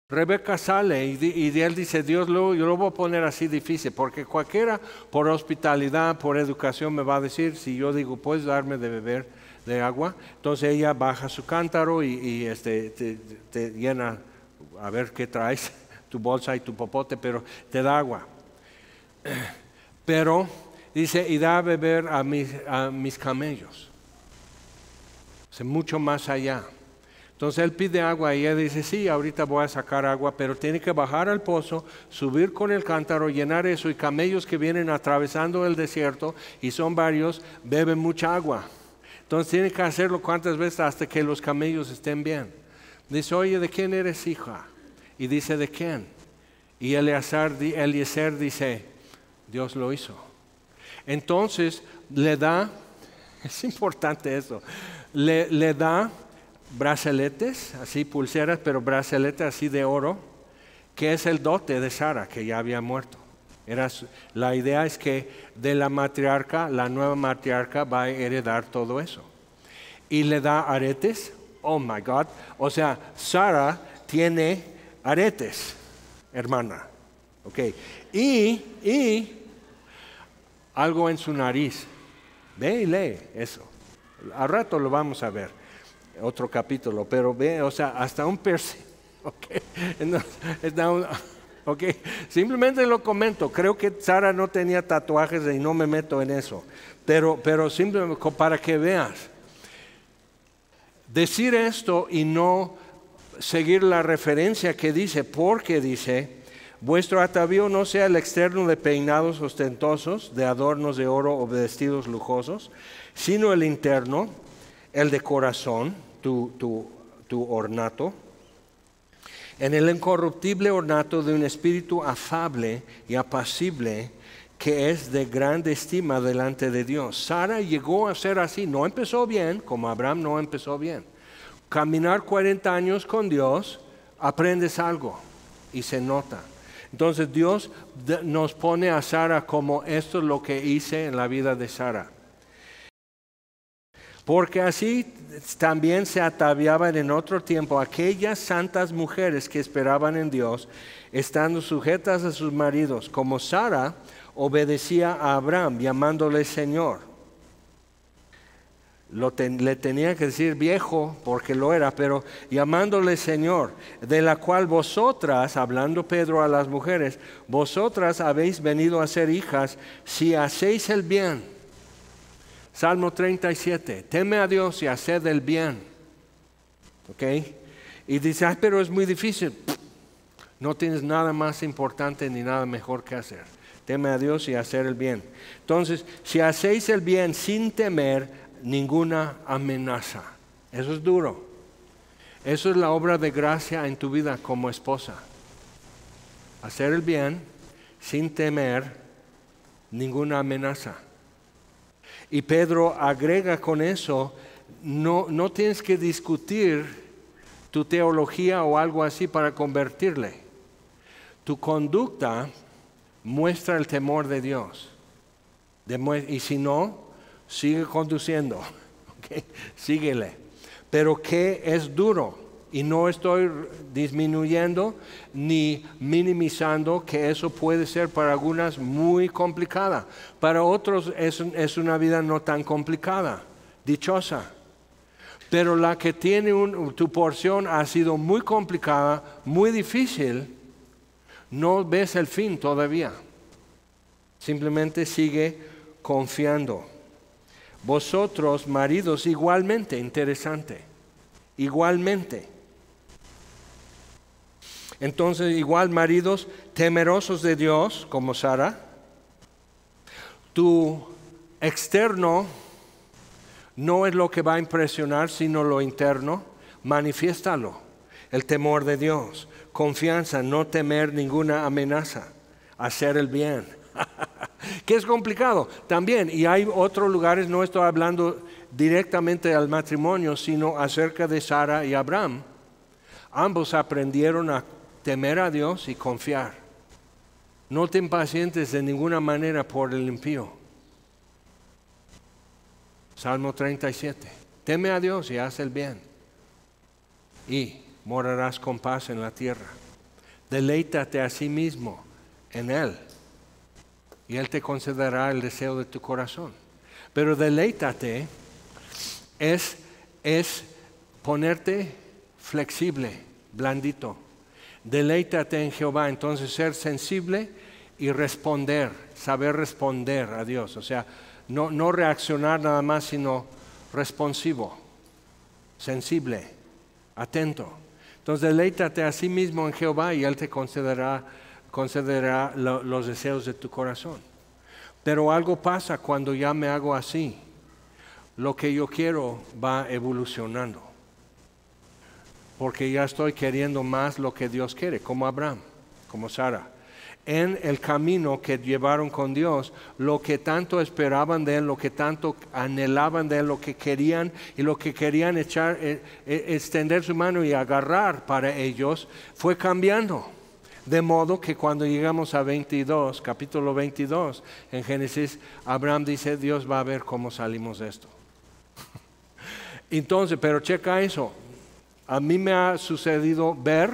Rebeca sale y él dice, Dios, yo lo voy a poner así difícil, porque cualquiera por hospitalidad, por educación me va a decir, si yo digo, ¿puedes darme de beber de agua? Entonces ella baja su cántaro y te llena, a ver qué traes, tu bolsa y tu popote, pero te da agua. Pero dice, y da a beber a mis camellos. O sea, mucho más allá. Entonces él pide agua y ella dice, sí, ahorita voy a sacar agua, pero tiene que bajar al pozo, subir con el cántaro, llenar eso, y camellos que vienen atravesando el desierto, y son varios, beben mucha agua. Entonces tiene que hacerlo cuantas veces hasta que los camellos estén bien. Dice, oye, ¿de quién eres hija? Y dice, ¿de quién? Y Eliezer dice, Dios lo hizo. Entonces le da, es importante eso, le da brazaletes, así pulseras, pero brazaletes así de oro, que es el dote de Sara, que ya había muerto. La idea es que de la matriarca, la nueva matriarca va a heredar todo eso. Y le da aretes, oh my God, o sea, Sara tiene aretes, hermana, ok, y algo en su nariz. Ve y lee eso. Al rato lo vamos a ver, otro capítulo, pero ve, o sea, hasta un piercing. Okay. Simplemente lo comento. Creo que Sara no tenía tatuajes y no me meto en eso. Pero simplemente para que veas. Decir esto y no seguir la referencia que dice, porque dice, vuestro atavío no sea el externo de peinados ostentosos, de adornos de oro o vestidos lujosos, sino el interno, el de corazón, tu ornato, en el incorruptible ornato de un espíritu afable y apacible, que es de grande estima delante de Dios. Sara llegó a ser así, no empezó bien, como Abraham no empezó bien. Caminar 40 años con Dios, aprendes algo y se nota. Entonces Dios nos pone a Sara como esto es lo que hice en la vida de Sara. Porque así también se ataviaban en otro tiempo aquellas santas mujeres que esperaban en Dios, estando sujetas a sus maridos, como Sara obedecía a Abraham, llamándole Señor. Le tenía que decir viejo, porque lo era, pero llamándole Señor, de la cual vosotras, hablando Pedro a las mujeres, vosotras habéis venido a ser hijas si hacéis el bien. Salmo 37, teme a Dios y haced el bien. ¿Ok? Y dice, ay, pero es muy difícil. No tienes nada más importante ni nada mejor que hacer. Teme a Dios y hacer el bien. Entonces, si hacéis el bien sin temer ninguna amenaza. Eso es duro. Eso es la obra de gracia en tu vida como esposa. Hacer el bien sin temer ninguna amenaza. Y Pedro agrega con eso, no tienes que discutir tu teología o algo así para convertirle. Tu conducta muestra el temor de Dios. Y si no, sigue conduciendo. ¿Okay? Síguele. Pero que es duro. Y no estoy disminuyendo ni minimizando que eso puede ser para algunas muy complicada. Para otros es una vida no tan complicada, dichosa. Pero la que tiene tu porción ha sido muy complicada, muy difícil, no ves el fin todavía. Simplemente sigue confiando. Vosotros, maridos, igualmente, interesante, igualmente. Entonces, igual maridos, temerosos de Dios, como Sara. Tu externo no es lo que va a impresionar, sino lo interno. Manifiéstalo, el temor de Dios, confianza, no temer ninguna amenaza, hacer el bien. Que es complicado también, y hay otros lugares, no estoy hablando directamente al matrimonio, sino acerca de Sara y Abraham. Ambos aprendieron a temer a Dios y confiar. No te impacientes de ninguna manera por el impío. Salmo 37. Teme a Dios y haz el bien, y morarás con paz en la tierra. Deleítate a sí mismo en Él, y Él te concederá el deseo de tu corazón. Pero deleítate es ponerte flexible, blandito. Deleítate en Jehová, entonces ser sensible y responder, saber responder a Dios. O sea, no reaccionar nada más, sino responsivo, sensible, atento. Entonces deleítate a sí mismo en Jehová y Él te concederá los deseos de tu corazón. Pero algo pasa cuando ya me hago así. Lo que yo quiero va evolucionando. Porque ya estoy queriendo más lo que Dios quiere, como Abraham, como Sara. En el camino que llevaron con Dios, lo que tanto esperaban de Él, lo que tanto anhelaban de Él, lo que querían y lo que querían extender su mano y agarrar para ellos, fue cambiando. De modo que cuando llegamos a capítulo 22, en Génesis, Abraham dice, Dios va a ver cómo salimos de esto. Entonces, pero checa eso. A mí me ha sucedido ver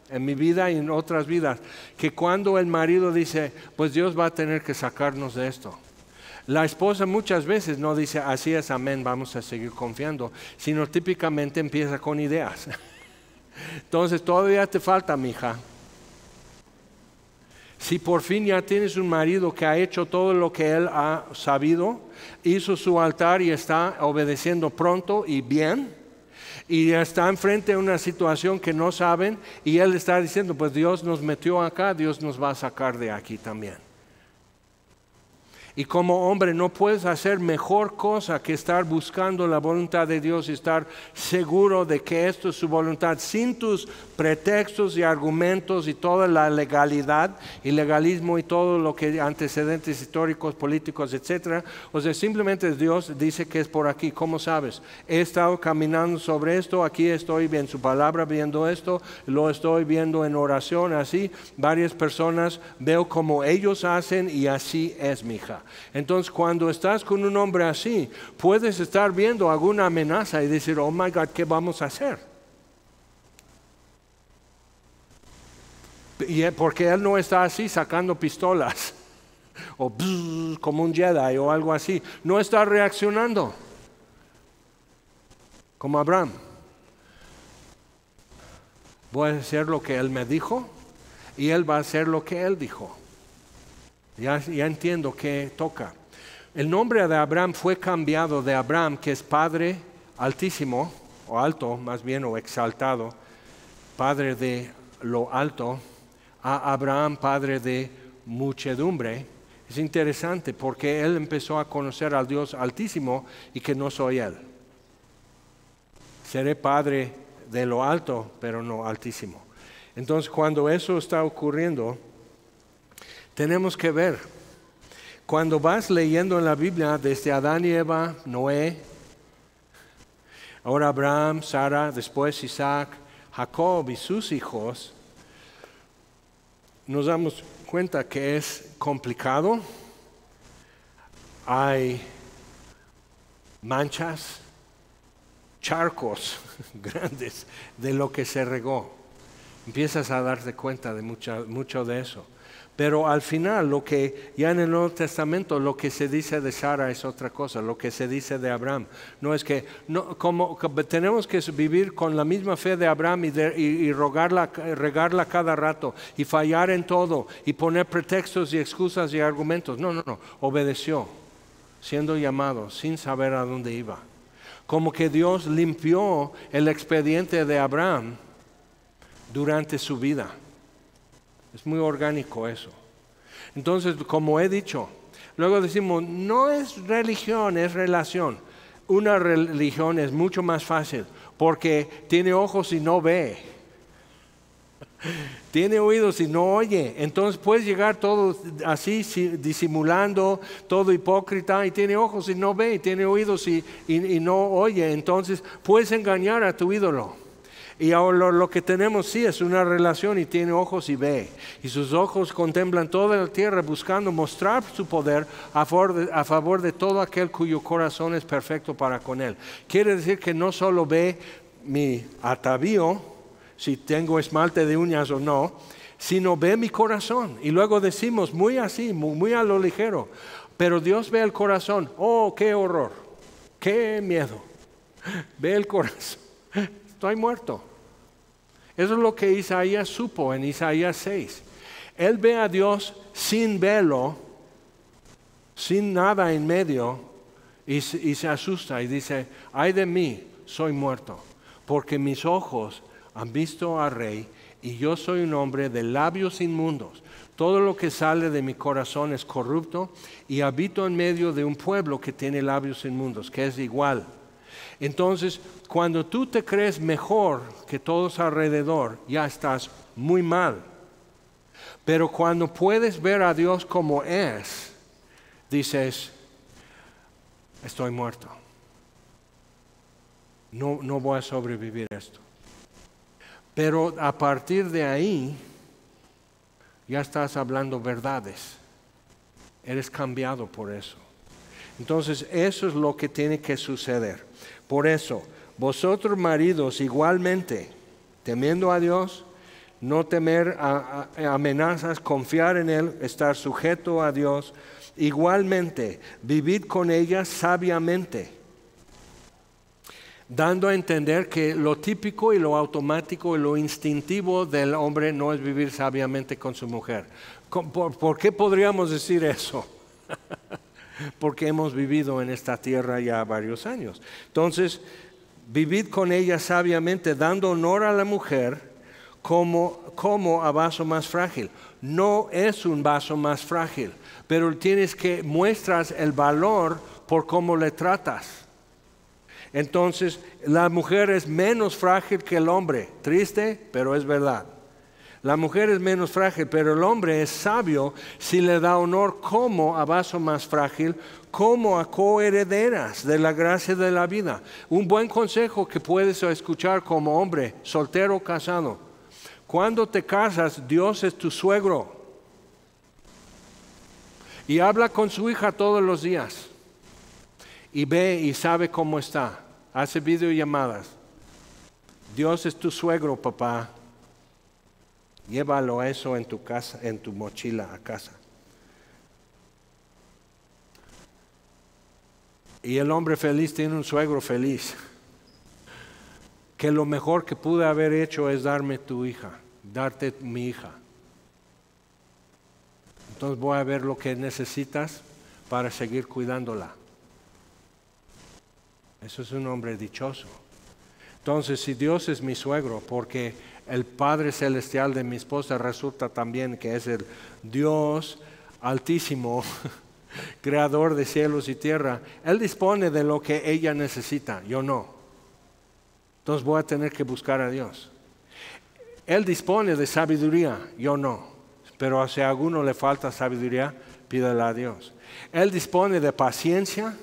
en mi vida y en otras vidas que cuando el marido dice, pues Dios va a tener que sacarnos de esto. La esposa muchas veces no dice, así es, amén, vamos a seguir confiando, sino típicamente empieza con ideas. Entonces, todavía te falta, mija. Si por fin ya tienes un marido que ha hecho todo lo que él ha sabido, hizo su altar y está obedeciendo pronto y bien, y está enfrente de una situación que no saben, y él está diciendo, pues Dios nos metió acá, Dios nos va a sacar de aquí también. Y como hombre no puedes hacer mejor cosa que estar buscando la voluntad de Dios y estar seguro de que esto es su voluntad, sin tus pretextos y argumentos y toda la legalidad y legalismo y todo lo que antecedentes históricos, políticos, etcétera. O sea, simplemente Dios dice que es por aquí. ¿Cómo sabes? He estado caminando sobre esto, aquí estoy en su palabra viendo esto, lo estoy viendo en oración, así. Varias personas veo como ellos hacen y así es, mija. Entonces, cuando estás con un hombre así, puedes estar viendo alguna amenaza y decir, oh my God, ¿qué vamos a hacer? Porque él no está así sacando pistolas o como un Jedi o algo así. No está reaccionando como Abraham. Voy a hacer lo que él me dijo y él va a hacer lo que él dijo. Ya entiendo que toca. El nombre de Abraham fue cambiado de Abraham, que es Padre Altísimo, o alto más bien, o exaltado, Padre de lo alto, a Abraham, Padre de muchedumbre. Es interesante porque él empezó a conocer al Dios Altísimo y que no soy él. Seré Padre de lo alto, pero no Altísimo. Entonces, cuando eso está ocurriendo, tenemos que ver. Cuando vas leyendo en la Biblia, desde Adán y Eva, Noé, ahora Abraham, Sara, después Isaac, Jacob y sus hijos, nos damos cuenta que es complicado. Hay manchas, charcos grandes de lo que se regó. Empiezas a darte cuenta de mucho de eso. Pero al final, lo que ya en el Nuevo Testamento, lo que se dice de Sara es otra cosa, lo que se dice de Abraham. No es que, tenemos que vivir con la misma fe de Abraham y regarla cada rato, y fallar en todo, y poner pretextos y excusas y argumentos. No, obedeció, siendo llamado, sin saber a dónde iba. Como que Dios limpió el expediente de Abraham durante su vida. Es muy orgánico eso. Entonces, como he dicho, luego decimos, no es religión, es relación. Una religión es mucho más fácil porque tiene ojos y no ve. Tiene oídos y no oye. Entonces puedes llegar todo así, disimulando, todo hipócrita, y tiene ojos y no ve, y tiene oídos y no oye. Entonces puedes engañar a tu ídolo. Y ahora lo que tenemos sí es una relación, y tiene ojos y ve. Y sus ojos contemplan toda la tierra buscando mostrar su poder a favor de todo aquel cuyo corazón es perfecto para con él. Quiere decir que no solo ve mi atavío, si tengo esmalte de uñas o no, sino ve mi corazón. Y luego decimos muy así, muy a lo ligero, pero Dios ve el corazón. Oh, qué horror, qué miedo. Ve el corazón. Estoy muerto. Eso es lo que Isaías supo en Isaías 6. Él ve a Dios sin velo, sin nada en medio, y se asusta y dice, ay de mí, soy muerto, porque mis ojos han visto al Rey, y yo soy un hombre de labios inmundos. Todo lo que sale de mi corazón es corrupto, y habito en medio de un pueblo que tiene labios inmundos, que es igual. Entonces, cuando tú te crees mejor que todos alrededor, ya estás muy mal. Pero cuando puedes ver a Dios como es, dices, estoy muerto. No voy a sobrevivir esto. Pero a partir de ahí, ya estás hablando verdades. Eres cambiado por eso. Entonces, eso es lo que tiene que suceder. Por eso, vosotros maridos igualmente, temiendo a Dios, no temer amenazas, confiar en Él, estar sujeto a Dios, igualmente, vivid con ellas sabiamente, dando a entender que lo típico y lo automático y lo instintivo del hombre no es vivir sabiamente con su mujer. ¿Por qué podríamos decir eso? Porque hemos vivido en esta tierra ya varios años. Entonces, vivid con ella sabiamente, dando honor a la mujer como a vaso más frágil. No es un vaso más frágil, pero muestras el valor por cómo le tratas. Entonces, la mujer es menos frágil que el hombre. Triste, pero es verdad. La mujer es menos frágil, pero el hombre es sabio si le da honor como a vaso más frágil, como a coherederas de la gracia de la vida. Un buen consejo que puedes escuchar como hombre, soltero o casado. Cuando te casas, Dios es tu suegro. Y habla con su hija todos los días. Y ve y sabe cómo está. Hace videollamadas. Dios es tu suegro, papá. Llévalo eso en tu casa, en tu mochila a casa. Y el hombre feliz tiene un suegro feliz. Que lo mejor que pude haber hecho es darme tu hija, darte mi hija. Entonces voy a ver lo que necesitas para seguir cuidándola. Eso es un hombre dichoso. Entonces, si Dios es mi suegro, porque el Padre Celestial de mi esposa resulta también que es el Dios Altísimo, Creador de cielos y tierra, Él dispone de lo que ella necesita, yo no. Entonces voy a tener que buscar a Dios. Él dispone de sabiduría, yo no. Pero si a alguno le falta sabiduría, pídela a Dios. Él dispone de paciencia,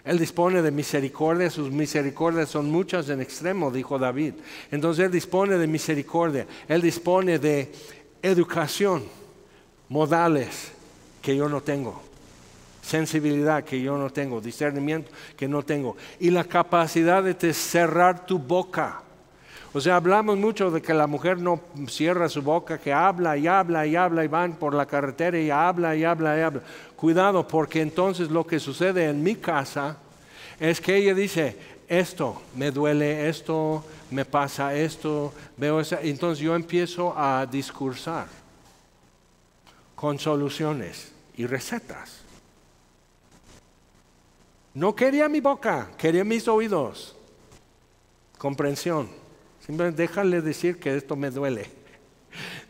Él dispone de misericordia, sus misericordias son muchas en extremo, dijo David. Entonces Él dispone de misericordia, Él dispone de educación, modales que yo no tengo, sensibilidad que yo no tengo, discernimiento que no tengo, y la capacidad de cerrar tu boca. O sea, hablamos mucho de que la mujer no cierra su boca, que habla y habla y habla y van por la carretera y habla y habla y habla. Cuidado, porque entonces lo que sucede en mi casa es que ella dice, esto me duele, esto me pasa, esto, veo eso. Entonces yo empiezo a discursar con soluciones y recetas. No quería mi boca, quería mis oídos. Comprensión. Simplemente déjale decir que esto me duele.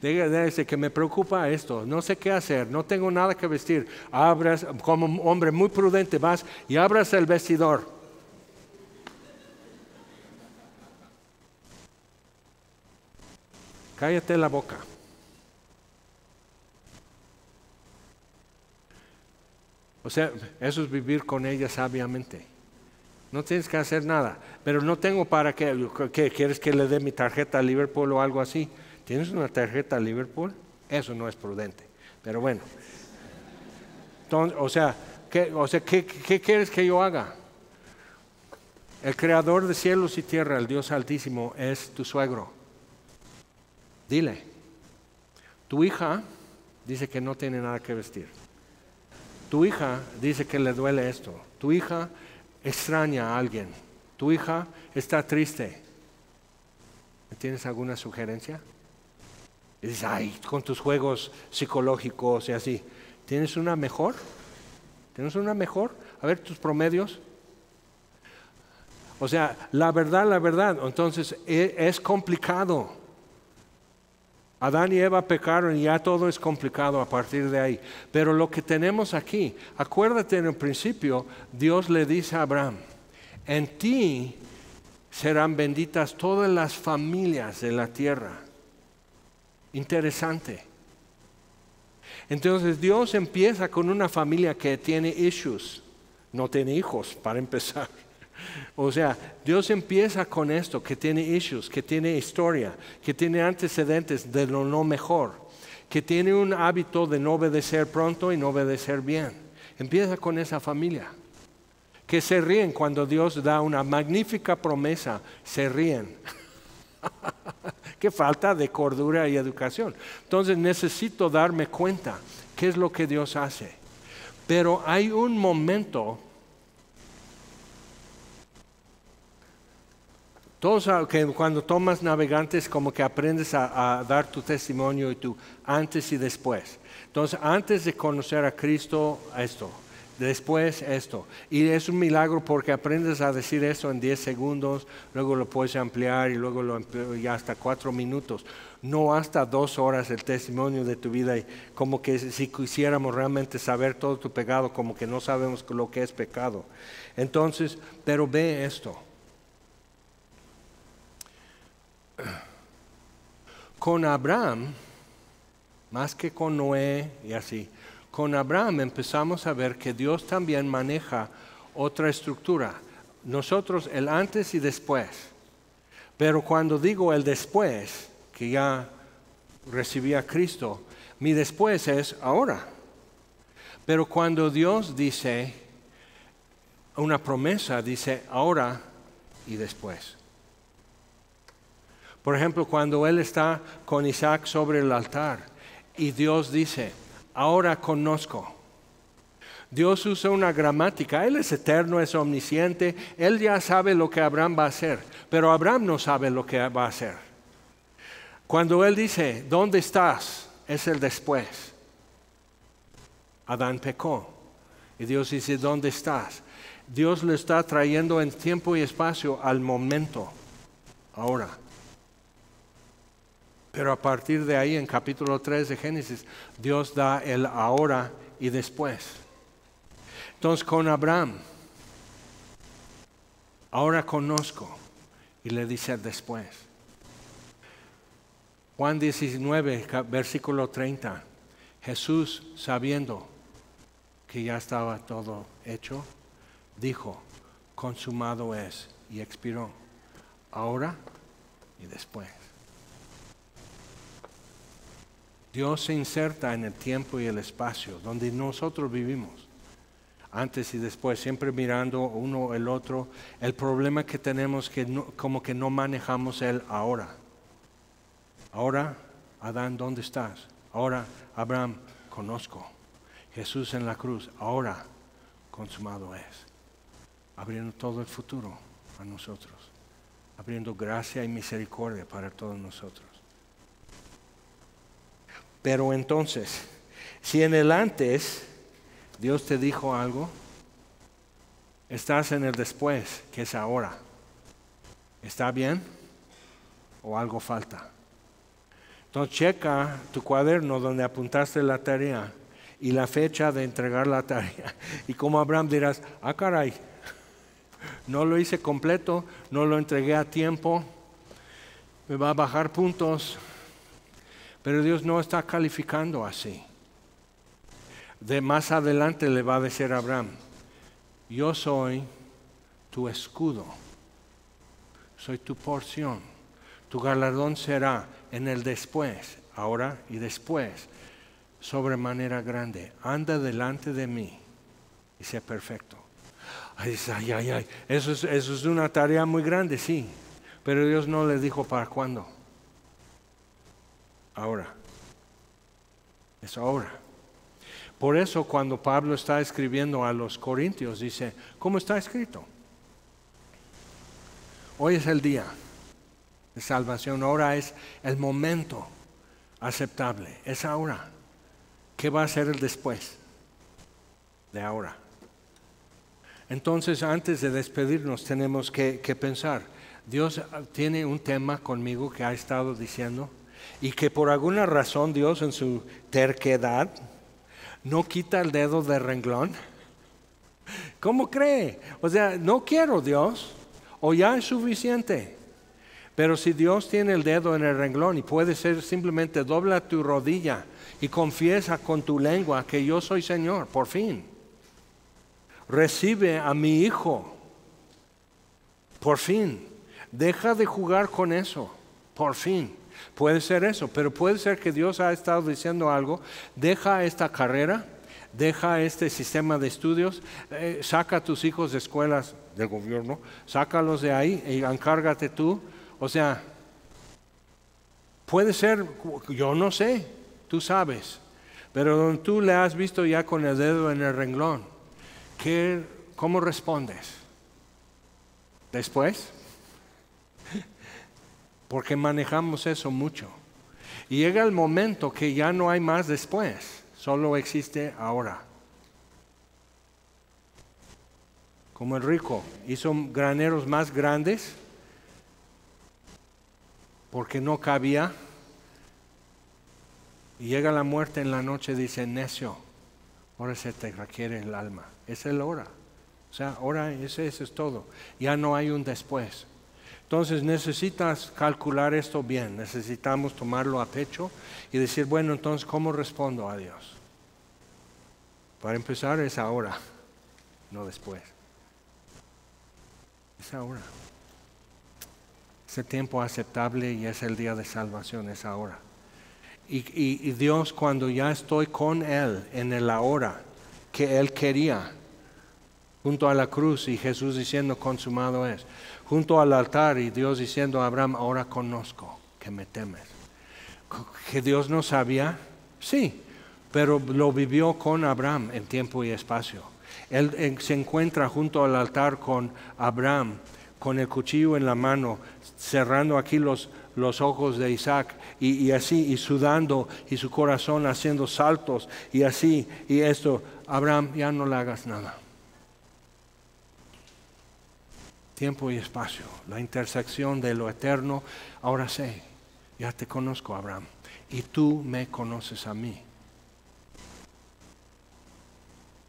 Déjale que me preocupa esto. No sé qué hacer, no tengo nada que vestir. Abras, como un hombre muy prudente, vas y abras el vestidor. Cállate la boca. O sea, eso es vivir con ella sabiamente. No tienes que hacer nada, pero no tengo para qué. ¿Quieres que le dé mi tarjeta a Liverpool o algo así? ¿Tienes una tarjeta a Liverpool? Eso no es prudente, pero bueno. Entonces, ¿qué quieres que yo haga? El creador de cielos y tierra, el Dios Altísimo, es tu suegro. Dile, tu hija dice que no tiene nada que vestir. Tu hija dice que le duele esto. Tu hija extraña a alguien. Tu hija está triste. ¿Tienes alguna sugerencia? Y dices, ay, con tus juegos psicológicos y así. ¿Tienes una mejor? ¿Tienes una mejor? A ver tus promedios. O sea, la verdad. Entonces, es complicado. Adán y Eva pecaron y ya todo es complicado a partir de ahí. Pero lo que tenemos aquí, acuérdate en el principio, Dios le dice a Abraham, en ti serán benditas todas las familias de la tierra. Interesante. Entonces Dios empieza con una familia que tiene issues, no tiene hijos para empezar. O sea, Dios empieza con esto, que tiene issues, que tiene historia, que tiene antecedentes de lo no mejor, que tiene un hábito de no obedecer pronto y no obedecer bien. Empieza con esa familia, que se ríen cuando Dios da una magnífica promesa, se ríen. Qué falta de cordura y educación. Entonces necesito darme cuenta qué es lo que Dios hace. Pero hay un momento. Todos que cuando tomas navegantes como que aprendes a dar tu testimonio y tu antes y después. Entonces antes de conocer a Cristo esto, después esto. Y es un milagro porque aprendes a decir eso en 10 segundos, luego lo puedes ampliar y luego ya hasta 4 minutos. No hasta 2 horas el testimonio de tu vida y como que si quisiéramos realmente saber todo tu pecado, como que no sabemos lo que es pecado. Entonces, pero ve esto. Con Abraham, más que con Noé y así, con Abraham empezamos a ver que Dios también maneja otra estructura. Nosotros el antes y después. Pero cuando digo el después, que ya recibí a Cristo, mi después es ahora. Pero cuando Dios dice una promesa, dice ahora y después. Por ejemplo, cuando Él está con Isaac sobre el altar y Dios dice, ahora conozco. Dios usa una gramática, Él es eterno, es omnisciente, Él ya sabe lo que Abraham va a hacer, pero Abraham no sabe lo que va a hacer. Cuando Él dice, ¿dónde estás? Es el después. Adán pecó. Y Dios dice, ¿dónde estás? Dios le está trayendo en tiempo y espacio al momento, ahora. Pero a partir de ahí, en capítulo 3 de Génesis, Dios da el ahora y después. Entonces con Abraham, ahora conozco, y le dice después. Juan 19, versículo 30, Jesús, sabiendo que ya estaba todo hecho, dijo, consumado es, y expiró, ahora y después. Dios se inserta en el tiempo y el espacio donde nosotros vivimos, antes y después, siempre mirando uno el otro. El problema que tenemos que como que no manejamos el ahora. Ahora, Adán, ¿dónde estás? Ahora, Abraham, conozco. Jesús en la cruz, ahora, consumado es. Abriendo todo el futuro a nosotros, abriendo gracia y misericordia para todos nosotros. Pero entonces, si en el antes Dios te dijo algo, estás en el después, que es ahora. ¿Está bien? ¿O algo falta? Entonces checa tu cuaderno donde apuntaste la tarea y la fecha de entregar la tarea. Y como Abraham dirás, caray, no lo hice completo, no lo entregué a tiempo, me va a bajar puntos. Pero Dios no está calificando así. De más adelante le va a decir a Abraham, yo soy tu escudo, soy tu porción, tu galardón será en el después, ahora y después, sobremanera grande. Anda delante de mí y sé perfecto. Eso es una tarea muy grande, sí, pero Dios no le dijo para cuándo. Ahora, es ahora. Por eso cuando Pablo está escribiendo a los Corintios, dice, ¿cómo está escrito? Hoy es el día de salvación, ahora es el momento aceptable, es ahora. ¿Qué va a ser el después de ahora? Entonces, antes de despedirnos, tenemos que pensar, Dios tiene un tema conmigo que ha estado diciendo, y que por alguna razón Dios en su terquedad no quita el dedo del renglón. ¿Cómo cree? O sea, no quiero, Dios, o ya es suficiente. Pero si Dios tiene el dedo en el renglón y puede ser simplemente dobla tu rodilla y confiesa con tu lengua que yo soy Señor, por fin. Recibe a mi hijo, por fin. Deja de jugar con eso, por fin. Puede ser eso, pero puede ser que Dios ha estado diciendo algo, deja esta carrera, deja este sistema de estudios, saca a tus hijos de escuelas del gobierno, sácalos de ahí y encárgate tú. O sea, puede ser, yo no sé, tú sabes, pero donde tú le has visto ya con el dedo en el renglón, ¿cómo respondes? ¿Después? Porque manejamos eso mucho. Y llega el momento que ya no hay más después, solo existe ahora. Como el rico hizo graneros más grandes porque no cabía. Y llega la muerte en la noche y dice, necio, ahora se te requiere el alma. Es el hora. O sea, ahora eso es todo. Ya no hay un después. Entonces necesitas calcular esto bien, necesitamos tomarlo a pecho y decir, bueno, entonces, ¿cómo respondo a Dios? Para empezar es ahora, no después. Es ahora. Es el tiempo aceptable y es el día de salvación, es ahora. Y Dios, cuando ya estoy con Él en el ahora que Él quería, junto a la cruz y Jesús diciendo consumado es, junto al altar y Dios diciendo a Abraham, ahora conozco que me temes. ¿Que Dios no sabía? Sí, pero lo vivió con Abraham en tiempo y espacio. Él se encuentra junto al altar con Abraham con el cuchillo en la mano, cerrando aquí los ojos de Isaac y así, y sudando, y su corazón haciendo saltos, y así, y esto. Abraham, ya no le hagas nada. Tiempo y espacio, la intersección de lo eterno. Ahora sé, ya te conozco, Abraham, y tú me conoces a mí.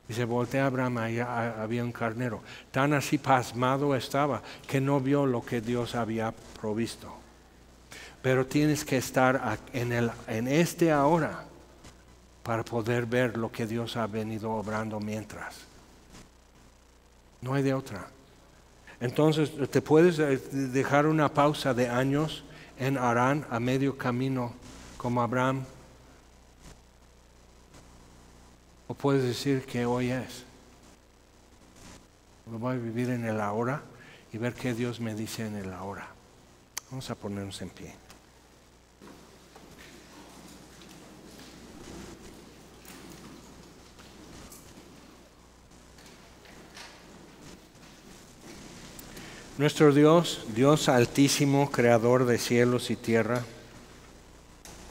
Y se voltea Abraham, allá había un carnero. Tan así pasmado estaba que no vio lo que Dios había provisto. Pero tienes que estar en este ahora para poder ver lo que Dios ha venido obrando mientras. No hay de otra. Entonces, te puedes dejar una pausa de años en Harán a medio camino como Abraham. O puedes decir que hoy es. Lo voy a vivir en el ahora y ver qué Dios me dice en el ahora. Vamos a ponernos en pie. Nuestro Dios, Dios altísimo, creador de cielos y tierra,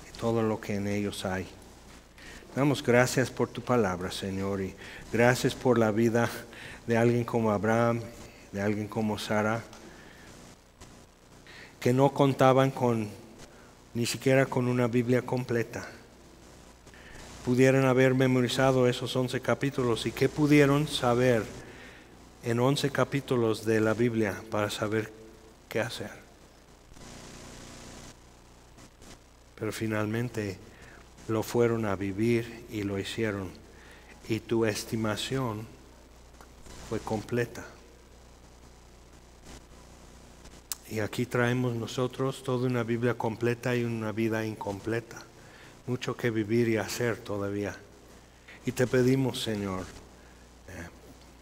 y todo lo que en ellos hay. Damos gracias por tu palabra, Señor, y gracias por la vida de alguien como Abraham, de alguien como Sara, que no contaban ni siquiera con una Biblia completa. Pudieran haber memorizado esos 11 capítulos y que pudieron saber en 11 capítulos de la Biblia para saber qué hacer. Pero finalmente lo fueron a vivir y lo hicieron. Y tu estimación fue completa. Y aquí traemos nosotros toda una Biblia completa y una vida incompleta. Mucho que vivir y hacer todavía. Y te pedimos, Señor,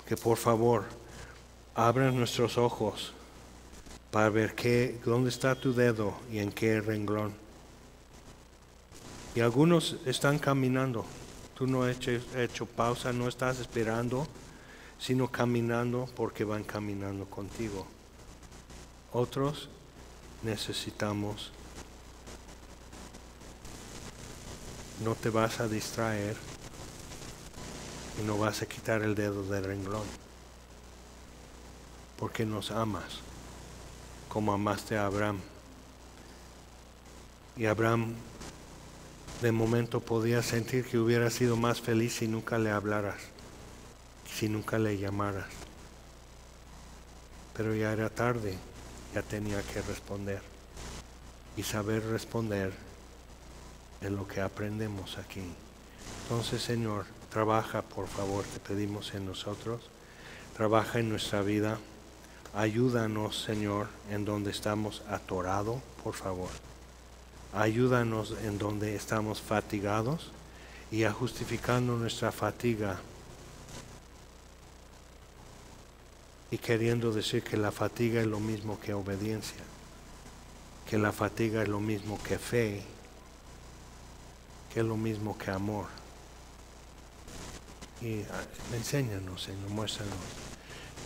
que por favor abras nuestros ojos para ver dónde está tu dedo y en qué renglón. Y algunos están caminando. Tú no has hecho pausa, no estás esperando, sino caminando porque van caminando contigo. Otros necesitamos. No te vas a distraer y no vas a quitar el dedo del renglón. Porque nos amas como amaste a Abraham. Y Abraham de momento podía sentir que hubiera sido más feliz si nunca le hablaras, si nunca le llamaras. Pero ya era tarde, ya tenía que responder. Y saber responder es lo que aprendemos aquí. Entonces, Señor, trabaja, por favor, te pedimos en nosotros. Trabaja en nuestra vida. Ayúdanos, Señor, en donde estamos atorados, por favor. Ayúdanos en donde estamos fatigados y a justificando nuestra fatiga y queriendo decir que la fatiga es lo mismo que obediencia, que la fatiga es lo mismo que fe, que es lo mismo que amor. Y enséñanos, Señor, muéstranos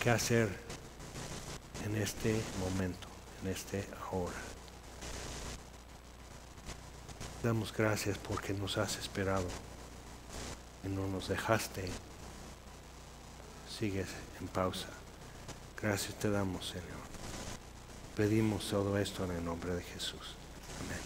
qué hacer en este momento, en este ahora. Damos gracias porque nos has esperado y no nos dejaste. Sigues en pausa. Gracias te damos, Señor. Pedimos todo esto en el nombre de Jesús. Amén.